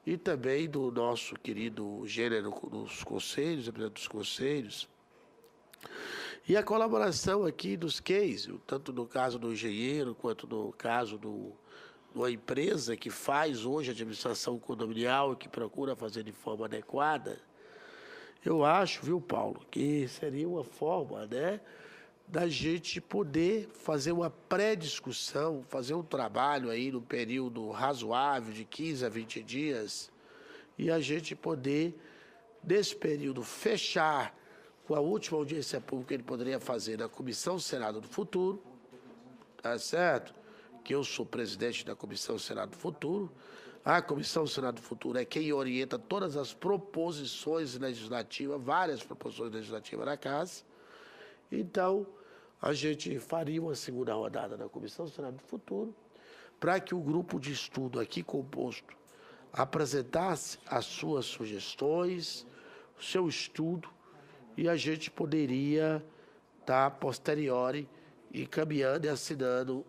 E também do nosso querido gênero dos conselhos, representante dos conselhos, e a colaboração aqui dos cases, tanto no caso do engenheiro, quanto no caso de uma empresa que faz hoje a administração condominial e que procura fazer de forma adequada. Eu acho, viu, Paulo, que seria uma forma, né, da gente poder fazer uma pré-discussão, fazer um trabalho aí no período razoável de 15 a 20 dias, e a gente poder, nesse período, fechar com a última audiência pública que ele poderia fazer na Comissão Senado do Futuro, tá certo? Que eu sou presidente da Comissão Senado do Futuro. A Comissão Senado do Futuro é quem orienta todas as proposições legislativas, várias proposições legislativas na Casa. Então, a gente faria uma segunda rodada na Comissão Senado do Futuro para que o grupo de estudo aqui composto apresentasse as suas sugestões, o seu estudo, e a gente poderia estar, posteriori, encaminhando e assinando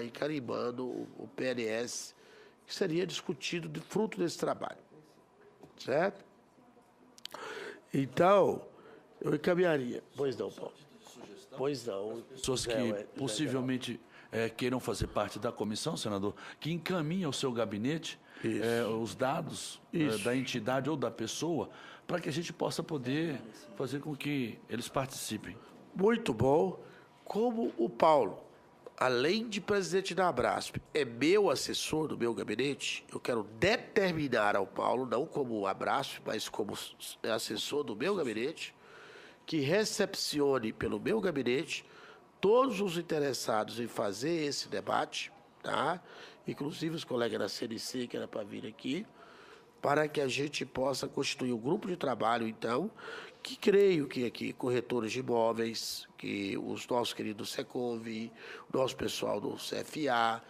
e carimbando o PLS, que seria discutido de fruto desse trabalho. Certo? Então, eu encaminharia. Pois não, Paulo. Pois não. Pessoas que possivelmente queiram fazer parte da comissão, senador, que encaminhem ao seu gabinete os dados da entidade ou da pessoa, para que a gente possa poder fazer com que eles participem. Muito bom. Como o Paulo, além de presidente da Abrasp, é meu assessor do meu gabinete, eu quero determinar ao Paulo, não como Abrasp, mas como assessor do meu gabinete, que recepcione pelo meu gabinete todos os interessados em fazer esse debate, tá? Inclusive os colegas da CNC, que era para vir aqui, para que a gente possa constituir um grupo de trabalho, então, que creio que aqui, corretores de imóveis, que os nossos queridos Secov, o nosso pessoal do CFA,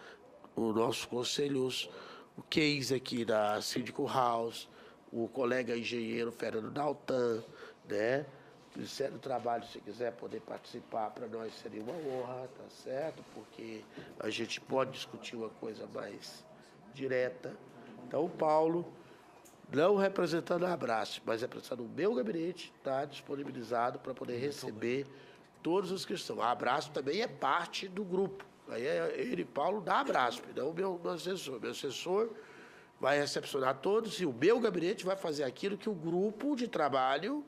os nossos conselhos, o case aqui da Síndico House, o colega engenheiro Fernando Daltan, né? Fizeram o trabalho, se quiser poder participar, para nós seria uma honra, tá certo? Porque a gente pode discutir uma coisa mais direta. Então, o Paulo, não representando a Abrasp, mas representando o meu gabinete, está disponibilizado para poder receber todas as questões. A Abrasp também é parte do grupo. Aí é ele, Paulo, da Abrasp, não o meu assessor. Meu assessor vai recepcionar todos e o meu gabinete vai fazer aquilo que o grupo de trabalho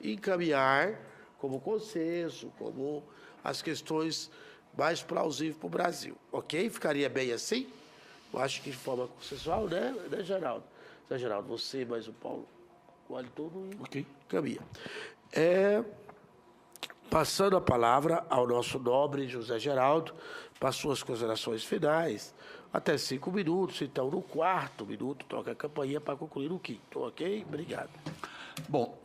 encaminhar como consenso, como as questões mais plausíveis para o Brasil. Ok? Ficaria bem assim? Eu acho que de forma consensual, né Geraldo? Zé Geraldo, você mais o Paulo, olha tudo e caminha. Passando a palavra ao nosso nobre José Geraldo, para suas considerações finais, até 5 minutos, então no 4º minuto toca a campainha para concluir o 5º, ok? Obrigado. Bom,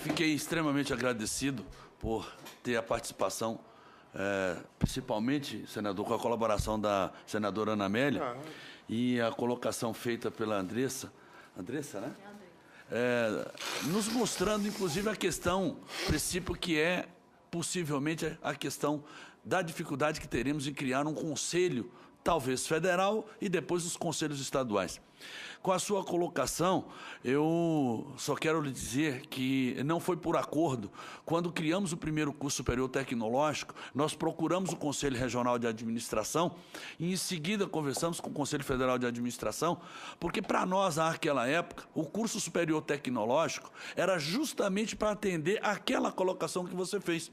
fiquei extremamente agradecido por ter a participação, principalmente, senador, com a colaboração da senadora Ana Amélia e a colocação feita pela Andressa, né? Nos mostrando, inclusive, a questão, princípio que é, possivelmente, a questão da dificuldade que teremos em criar um conselho, talvez federal, e depois os conselhos estaduais. Com a sua colocação, eu só quero lhe dizer que não foi por acordo. Quando criamos o primeiro curso superior tecnológico, nós procuramos o Conselho Regional de Administração e, em seguida, conversamos com o Conselho Federal de Administração, porque, para nós, naquela época, o curso superior tecnológico era justamente para atender aquela colocação que você fez.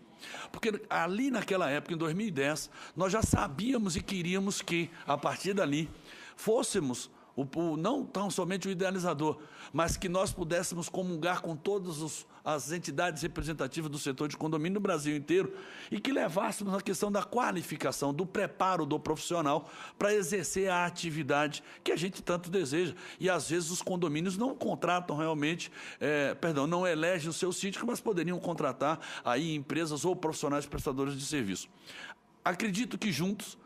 Porque ali, naquela época, em 2010, nós já sabíamos e queríamos que, a partir dali, fôssemos não tão somente o idealizador, mas que nós pudéssemos comungar com todas as entidades representativas do setor de condomínio no Brasil inteiro e que levássemos a questão da qualificação, do preparo do profissional para exercer a atividade que a gente tanto deseja. E, às vezes, os condomínios não contratam realmente, não elegem o seu síndico, mas poderiam contratar aí empresas ou profissionais prestadores de serviço. Acredito que juntos,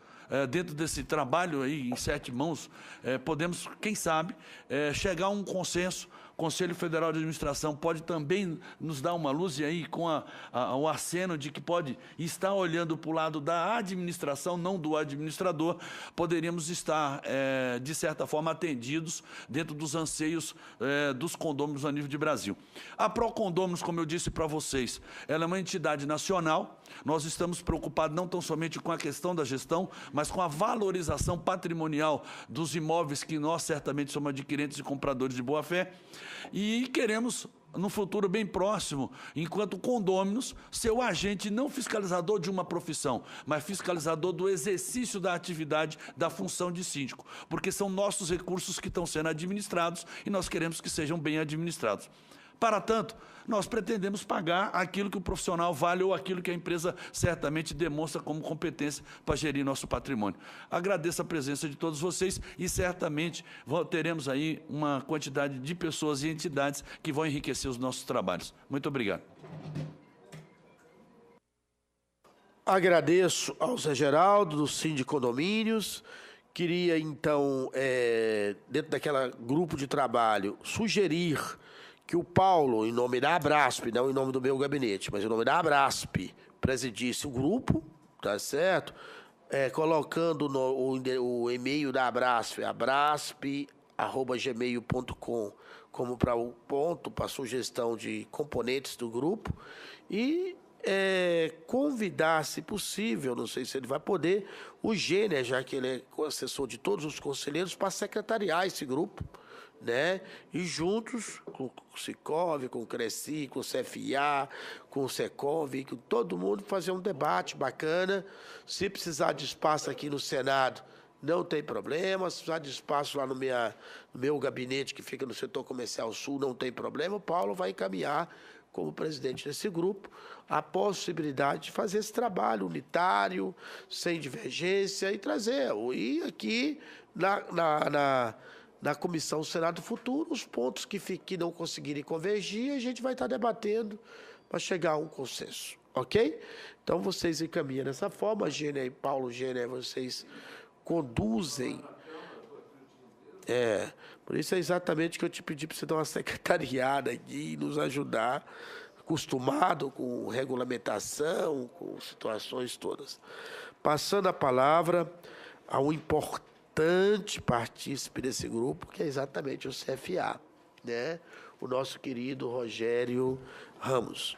dentro desse trabalho aí em 7 mãos, podemos, quem sabe, chegar a um consenso. O Conselho Federal de Administração pode também nos dar uma luz, e aí com o aceno de que pode estar olhando para o lado da administração, não do administrador, poderíamos estar, de certa forma, atendidos dentro dos anseios dos condôminos a nível de Brasil. A Procondôminos, como eu disse para vocês, ela é uma entidade nacional. Nós estamos preocupados não tão somente com a questão da gestão, mas com a valorização patrimonial dos imóveis que nós certamente somos adquirentes e compradores de boa-fé. E queremos, no futuro bem próximo, enquanto condôminos, ser o agente não fiscalizador de uma profissão, mas fiscalizador do exercício da atividade da função de síndico, porque são nossos recursos que estão sendo administrados e nós queremos que sejam bem administrados. Para tanto, nós pretendemos pagar aquilo que o profissional vale ou aquilo que a empresa certamente demonstra como competência para gerir nosso patrimônio. Agradeço a presença de todos vocês e certamente teremos aí uma quantidade de pessoas e entidades que vão enriquecer os nossos trabalhos. Muito obrigado. Agradeço ao Zé Geraldo, do Síndico Condomínios. Queria, então, dentro daquela grupo de trabalho, sugerir que o Paulo, em nome da Abrasp, não em nome do meu gabinete, mas em nome da Abrasp, presidisse o grupo, tá certo? Colocando o e-mail da Abrasp, abrasp@gmail.com, como para o ponto, para a sugestão de componentes do grupo, e convidar, se possível, não sei se ele vai poder, o Gêner, já que ele é assessor de todos os conselheiros, para secretariar esse grupo, né? E juntos, com o Sicov, com o Cresci, com o CFA, com o Secov, com todo mundo, fazer um debate bacana. Se precisar de espaço aqui no Senado, não tem problema. Se precisar de espaço lá no meu gabinete, que fica no setor comercial sul, não tem problema. O Paulo vai encaminhar, como presidente desse grupo, a possibilidade de fazer esse trabalho unitário, sem divergência, e trazer. E aqui, na Comissão Senado Futuro, os pontos que não conseguirem convergir, a gente vai estar debatendo para chegar a um consenso, ok? Então, vocês encaminham dessa forma, Gêner e Paulo Gêner, vocês conduzem. Por isso é exatamente que eu te pedi para você dar uma secretariada aqui e nos ajudar, acostumado com regulamentação, com situações todas. Passando a palavra ao importante partícipe desse grupo, que é exatamente o CFA, né? O nosso querido Rogério Ramos.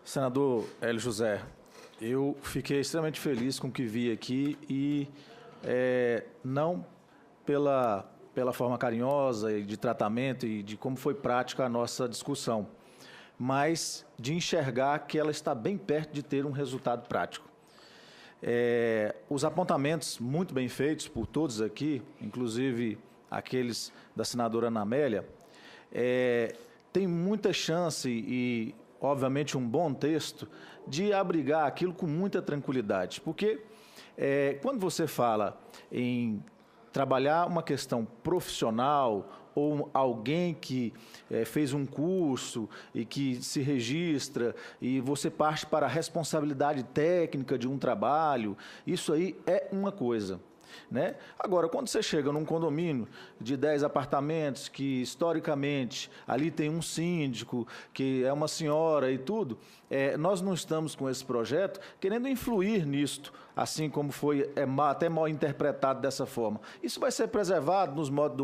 Senador Hélio José, eu fiquei extremamente feliz com o que vi aqui e não pela forma carinhosa e de tratamento e de como foi prática a nossa discussão, mas de enxergar que ela está bem perto de ter um resultado prático. Os apontamentos muito bem feitos por todos aqui, inclusive aqueles da senadora Ana Amélia, tem muita chance e, obviamente, um bom texto de abrigar aquilo com muita tranquilidade, porque quando você fala em trabalhar uma questão profissional ou alguém que fez um curso e que se registra e você parte para a responsabilidade técnica de um trabalho, isso aí é uma coisa, né? Agora, quando você chega num condomínio de 10 apartamentos, que historicamente ali tem um síndico, que é uma senhora e tudo, nós não estamos com esse projeto querendo influir nisto, assim como foi até mal interpretado dessa forma. Isso vai ser preservado nos modos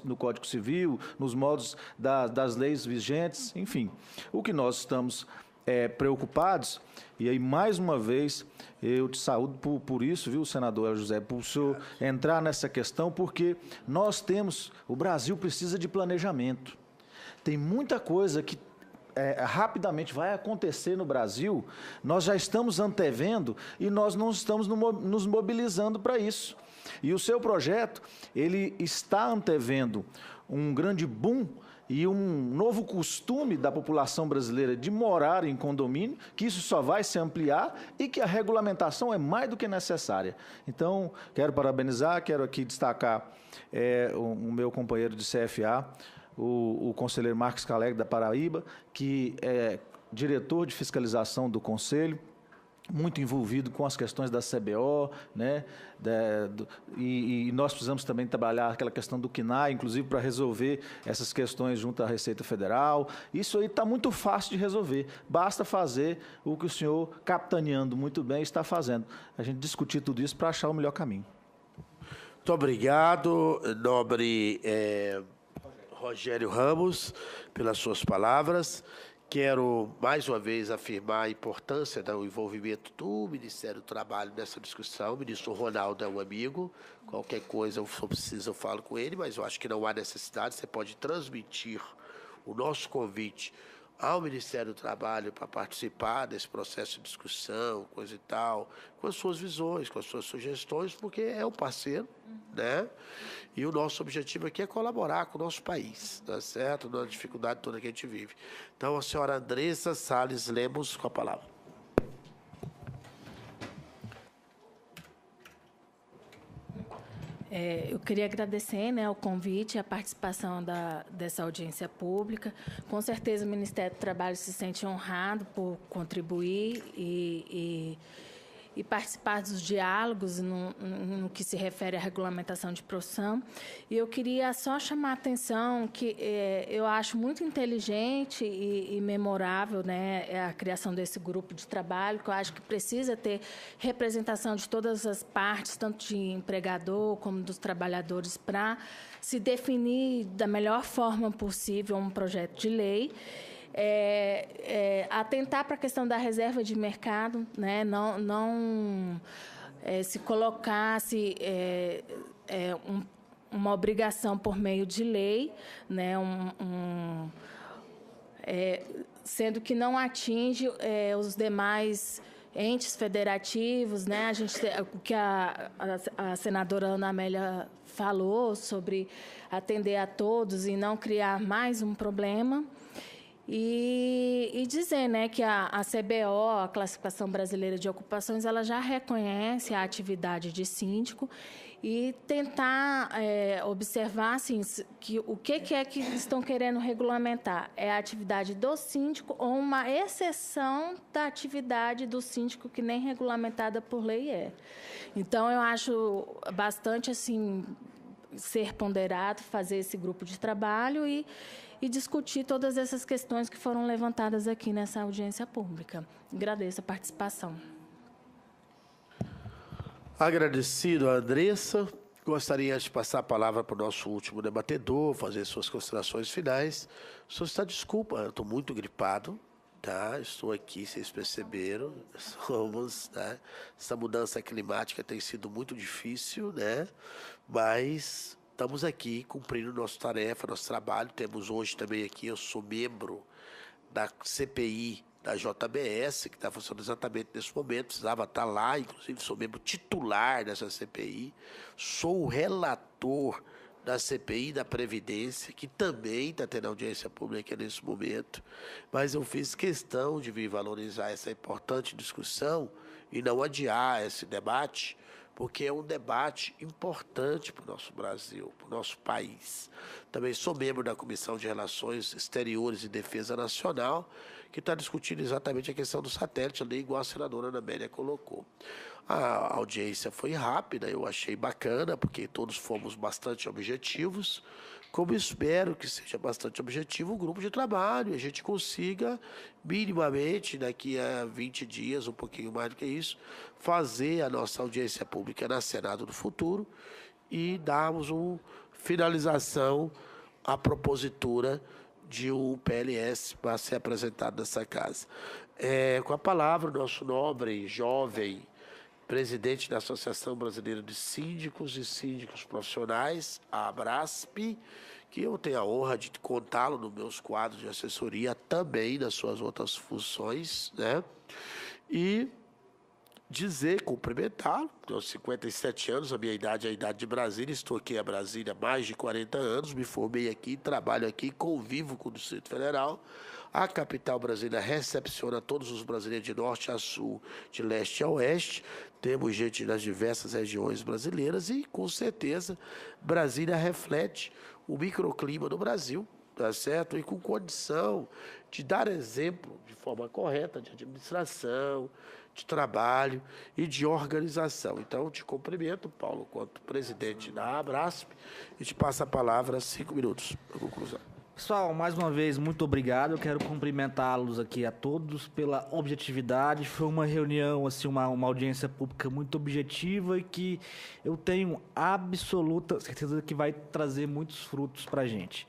do Código Civil, nos modos das leis vigentes, enfim. O que nós estamos preocupados, e aí, mais uma vez, eu te saúdo por isso, viu, senador José, por o senhor entrar nessa questão, porque o Brasil precisa de planejamento. Tem muita coisa que rapidamente vai acontecer no Brasil, nós já estamos antevendo e nós não estamos nos mobilizando para isso. E o seu projeto, ele está antevendo um grande boom e um novo costume da população brasileira de morar em condomínio, que isso só vai se ampliar e que a regulamentação é mais do que necessária. Então, quero parabenizar, quero aqui destacar o meu companheiro de CFA, o conselheiro Marcos Calegre, da Paraíba, que é diretor de fiscalização do Conselho, muito envolvido com as questões da CBO, né? E nós precisamos também trabalhar aquela questão do CNAE, inclusive para resolver essas questões junto à Receita Federal. Isso aí está muito fácil de resolver. Basta fazer o que o senhor, capitaneando muito bem, está fazendo. A gente discutir tudo isso para achar o melhor caminho. Muito obrigado, nobre Rogério Ramos, pelas suas palavras. Quero, mais uma vez, afirmar a importância do envolvimento do Ministério do Trabalho nessa discussão. O ministro Ronaldo é um amigo. Qualquer coisa, eu só preciso, eu falo com ele, mas eu acho que não há necessidade. Você pode transmitir o nosso convite ao Ministério do Trabalho para participar desse processo de discussão, coisa e tal, com as suas visões, com as suas sugestões, porque é um parceiro, né? E o nosso objetivo aqui é colaborar com o nosso país, tá certo? Na dificuldade toda que a gente vive. Então, a senhora Andressa Salles Lemos, com a palavra. Eu queria agradecer, né, o convite e a participação dessa audiência pública. Com certeza o Ministério do Trabalho se sente honrado por contribuir e e participar dos diálogos no que se refere à regulamentação de profissão. E eu queria só chamar a atenção que eu acho muito inteligente e memorável, né, a criação desse grupo de trabalho, que eu acho que precisa ter representação de todas as partes, tanto de empregador como dos trabalhadores, para se definir da melhor forma possível um projeto de lei. Atentar para a questão da reserva de mercado, né? Não se colocasse uma obrigação por meio de lei, né? Sendo que não atinge os demais entes federativos, né? O que a senadora Ana Amélia falou sobre atender a todos e não criar mais um problema. E dizer, né, que a CBO, a Classificação Brasileira de Ocupações, ela já reconhece a atividade de síndico e tentar observar assim, o que é que estão querendo regulamentar. É a atividade do síndico ou uma exceção da atividade do síndico que nem regulamentada por lei é. Então, eu acho bastante assim, ser ponderado, fazer esse grupo de trabalho e discutir todas essas questões que foram levantadas aqui nessa audiência pública. Agradeço a participação. Agradecido a Andressa. Gostaria de passar a palavra para o nosso último debatedor, fazer suas considerações finais. O senhor está desculpa, eu estou muito gripado, tá? Estou aqui, vocês perceberam. Né? Essa mudança climática tem sido muito difícil, né? Mas estamos aqui cumprindo nossa tarefa, nosso trabalho. Temos hoje também aqui, eu sou membro da CPI da JBS, que está funcionando exatamente nesse momento, precisava estar lá, inclusive sou membro titular dessa CPI, sou o relator da CPI da Previdência, que também está tendo audiência pública nesse momento, mas eu fiz questão de vir valorizar essa importante discussão e não adiar esse debate, porque é um debate importante para o nosso Brasil, para o nosso país. Também sou membro da Comissão de Relações Exteriores e Defesa Nacional, que está discutindo exatamente a questão do satélite, ali, igual a senadora Ana Amélia colocou. A audiência foi rápida, eu achei bacana, porque todos fomos bastante objetivos, como espero que seja bastante objetivo o grupo de trabalho, e a gente consiga, minimamente, daqui a 20 dias, um pouquinho mais do que isso, fazer a nossa audiência pública na Senado do futuro e darmos uma finalização à propositura de um PLS para ser apresentado nessa casa. Com a palavra, o nosso nobre, jovem, presidente da Associação Brasileira de Síndicos e Síndicos Profissionais, a ABRASP, que eu tenho a honra de contá-lo nos meus quadros de assessoria, também nas suas outras funções, né? E cumprimentá-lo, tenho 57 anos, a minha idade é a idade de Brasília, estou aqui em Brasília há mais de 40 anos, me formei aqui, trabalho aqui, convivo com o Distrito Federal. A capital brasileira recepciona todos os brasileiros de norte a sul, de leste a oeste. Temos gente das diversas regiões brasileiras e, com certeza, Brasília reflete o microclima do Brasil, tá certo? E com condição de dar exemplo de forma correta de administração, de trabalho e de organização. Então, te cumprimento, Paulo, quanto presidente da ABRASP, e te passo a palavra 5 minutos para a conclusão. Pessoal, mais uma vez, muito obrigado. Eu quero cumprimentá-los aqui a todos pela objetividade. Foi uma reunião, assim, uma audiência pública muito objetiva e que eu tenho absoluta certeza que vai trazer muitos frutos para a gente.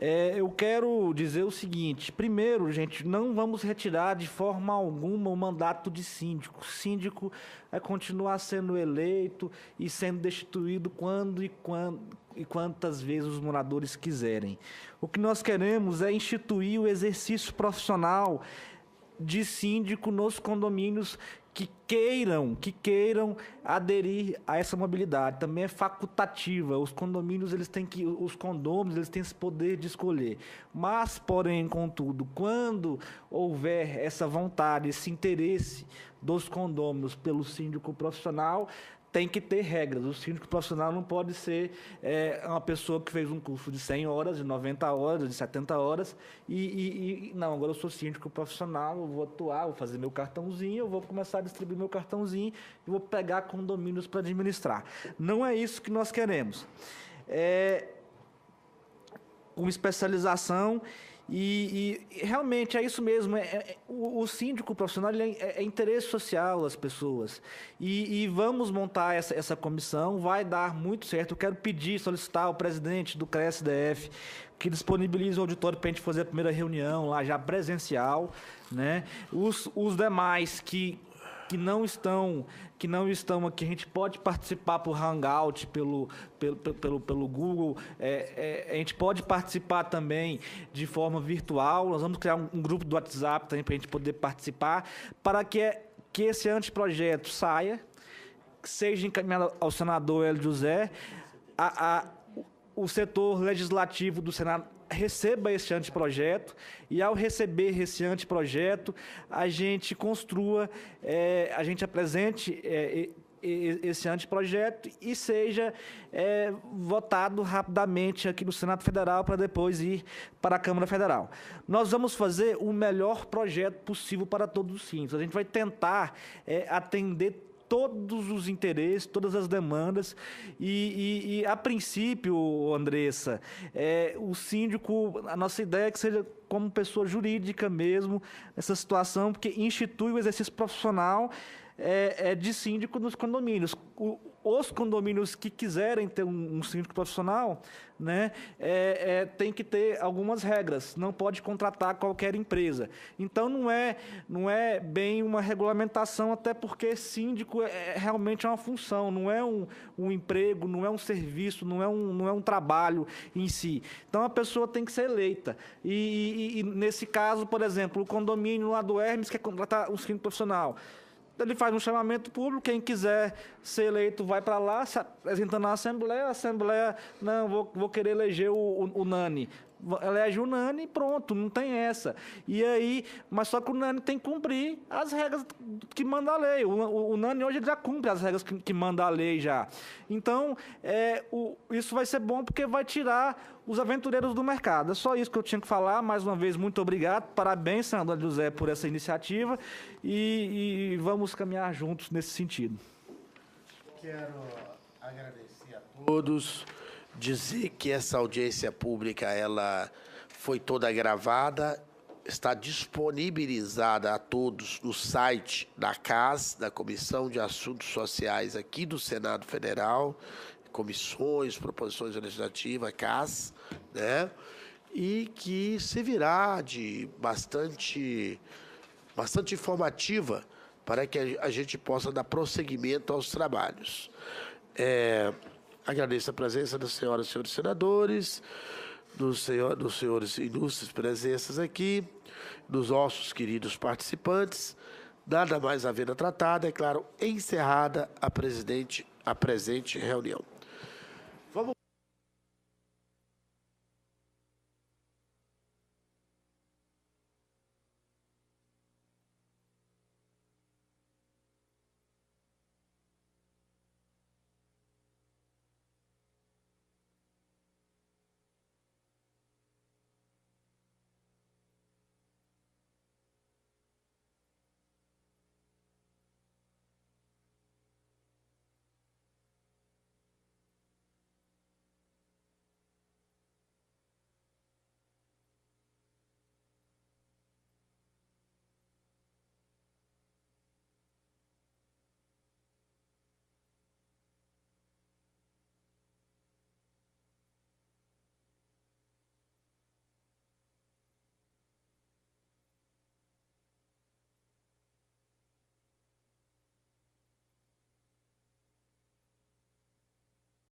Eu quero dizer o seguinte: primeiro, gente, não vamos retirar de forma alguma o mandato de síndico. O síndico vai continuar sendo eleito e sendo destituído quando e quantas vezes os moradores quiserem. O que nós queremos é instituir o exercício profissional de síndico nos condomínios que queiram aderir a essa mobilidade. Também é facultativa. Os condôminos eles têm esse poder de escolher. Mas, porém, contudo, quando houver essa vontade, esse interesse dos condôminos pelo síndico profissional, tem que ter regras. O síndico profissional não pode ser uma pessoa que fez um curso de 100 horas, de 90 horas, de 70 horas, não, agora eu sou síndico profissional, eu vou atuar, vou fazer meu cartãozinho, eu vou começar a distribuir meu cartãozinho e vou pegar condomínios para administrar. Não é isso que nós queremos. Uma especialização e realmente é isso mesmo, o síndico profissional é interesse social das pessoas e vamos montar essa comissão, vai dar muito certo. Eu quero pedir, solicitar ao presidente do CREA-SDF que disponibilize o auditório para a gente fazer a primeira reunião lá já presencial, né? Os demais que não estão aqui, a gente pode participar por Hangout, pelo Google, a gente pode participar também de forma virtual. Nós vamos criar um grupo do WhatsApp também para a gente poder participar, para que esse anteprojeto saia, que seja encaminhado ao senador Hélio José, o setor legislativo do Senado receba esse anteprojeto e, ao receber esse anteprojeto, a gente construa, a gente apresente esse anteprojeto e seja votado rapidamente aqui no Senado Federal para depois ir para a Câmara Federal. Nós vamos fazer o melhor projeto possível para todos os síndicos. A gente vai tentar atender todos os interesses, todas as demandas e a princípio, Andressa, o síndico, a nossa ideia é que seja como pessoa jurídica mesmo, essa situação, porque institui o exercício profissional de síndico nos condomínios. Os condomínios que quiserem ter um síndico profissional, né, tem que ter algumas regras, não pode contratar qualquer empresa. Então, não é bem uma regulamentação, até porque síndico realmente é uma função, não é um emprego, não é um serviço, não é um trabalho em si. Então, a pessoa tem que ser eleita. E nesse caso, por exemplo, o condomínio lá do Hermes quer contratar um síndico profissional. Ele faz um chamamento público, quem quiser ser eleito vai para lá, se apresenta na Assembleia, a Assembleia, não, vou querer eleger o Nani. Elege o Nani e pronto, não tem essa. E aí, mas só que o Nani tem que cumprir as regras que manda a lei. O Nani hoje já cumpre as regras que manda a lei já. Então, isso vai ser bom porque vai tirar os aventureiros do mercado. É só isso que eu tinha que falar. Mais uma vez, muito obrigado. Parabéns, senador José, por essa iniciativa e vamos caminhar juntos nesse sentido. Quero agradecer a todos, dizer que essa audiência pública ela foi toda gravada, está disponibilizada a todos no site da CAS, da Comissão de Assuntos Sociais aqui do Senado Federal, comissões, proposições legislativas, CAS, né? E que servirá de bastante informativa para que a gente possa dar prosseguimento aos trabalhos. Agradeço a presença das senhoras e senhores senadores, dos senhores ilustres presenças aqui, dos nossos queridos participantes. Nada mais havendo tratado, é claro, encerrada a presente reunião.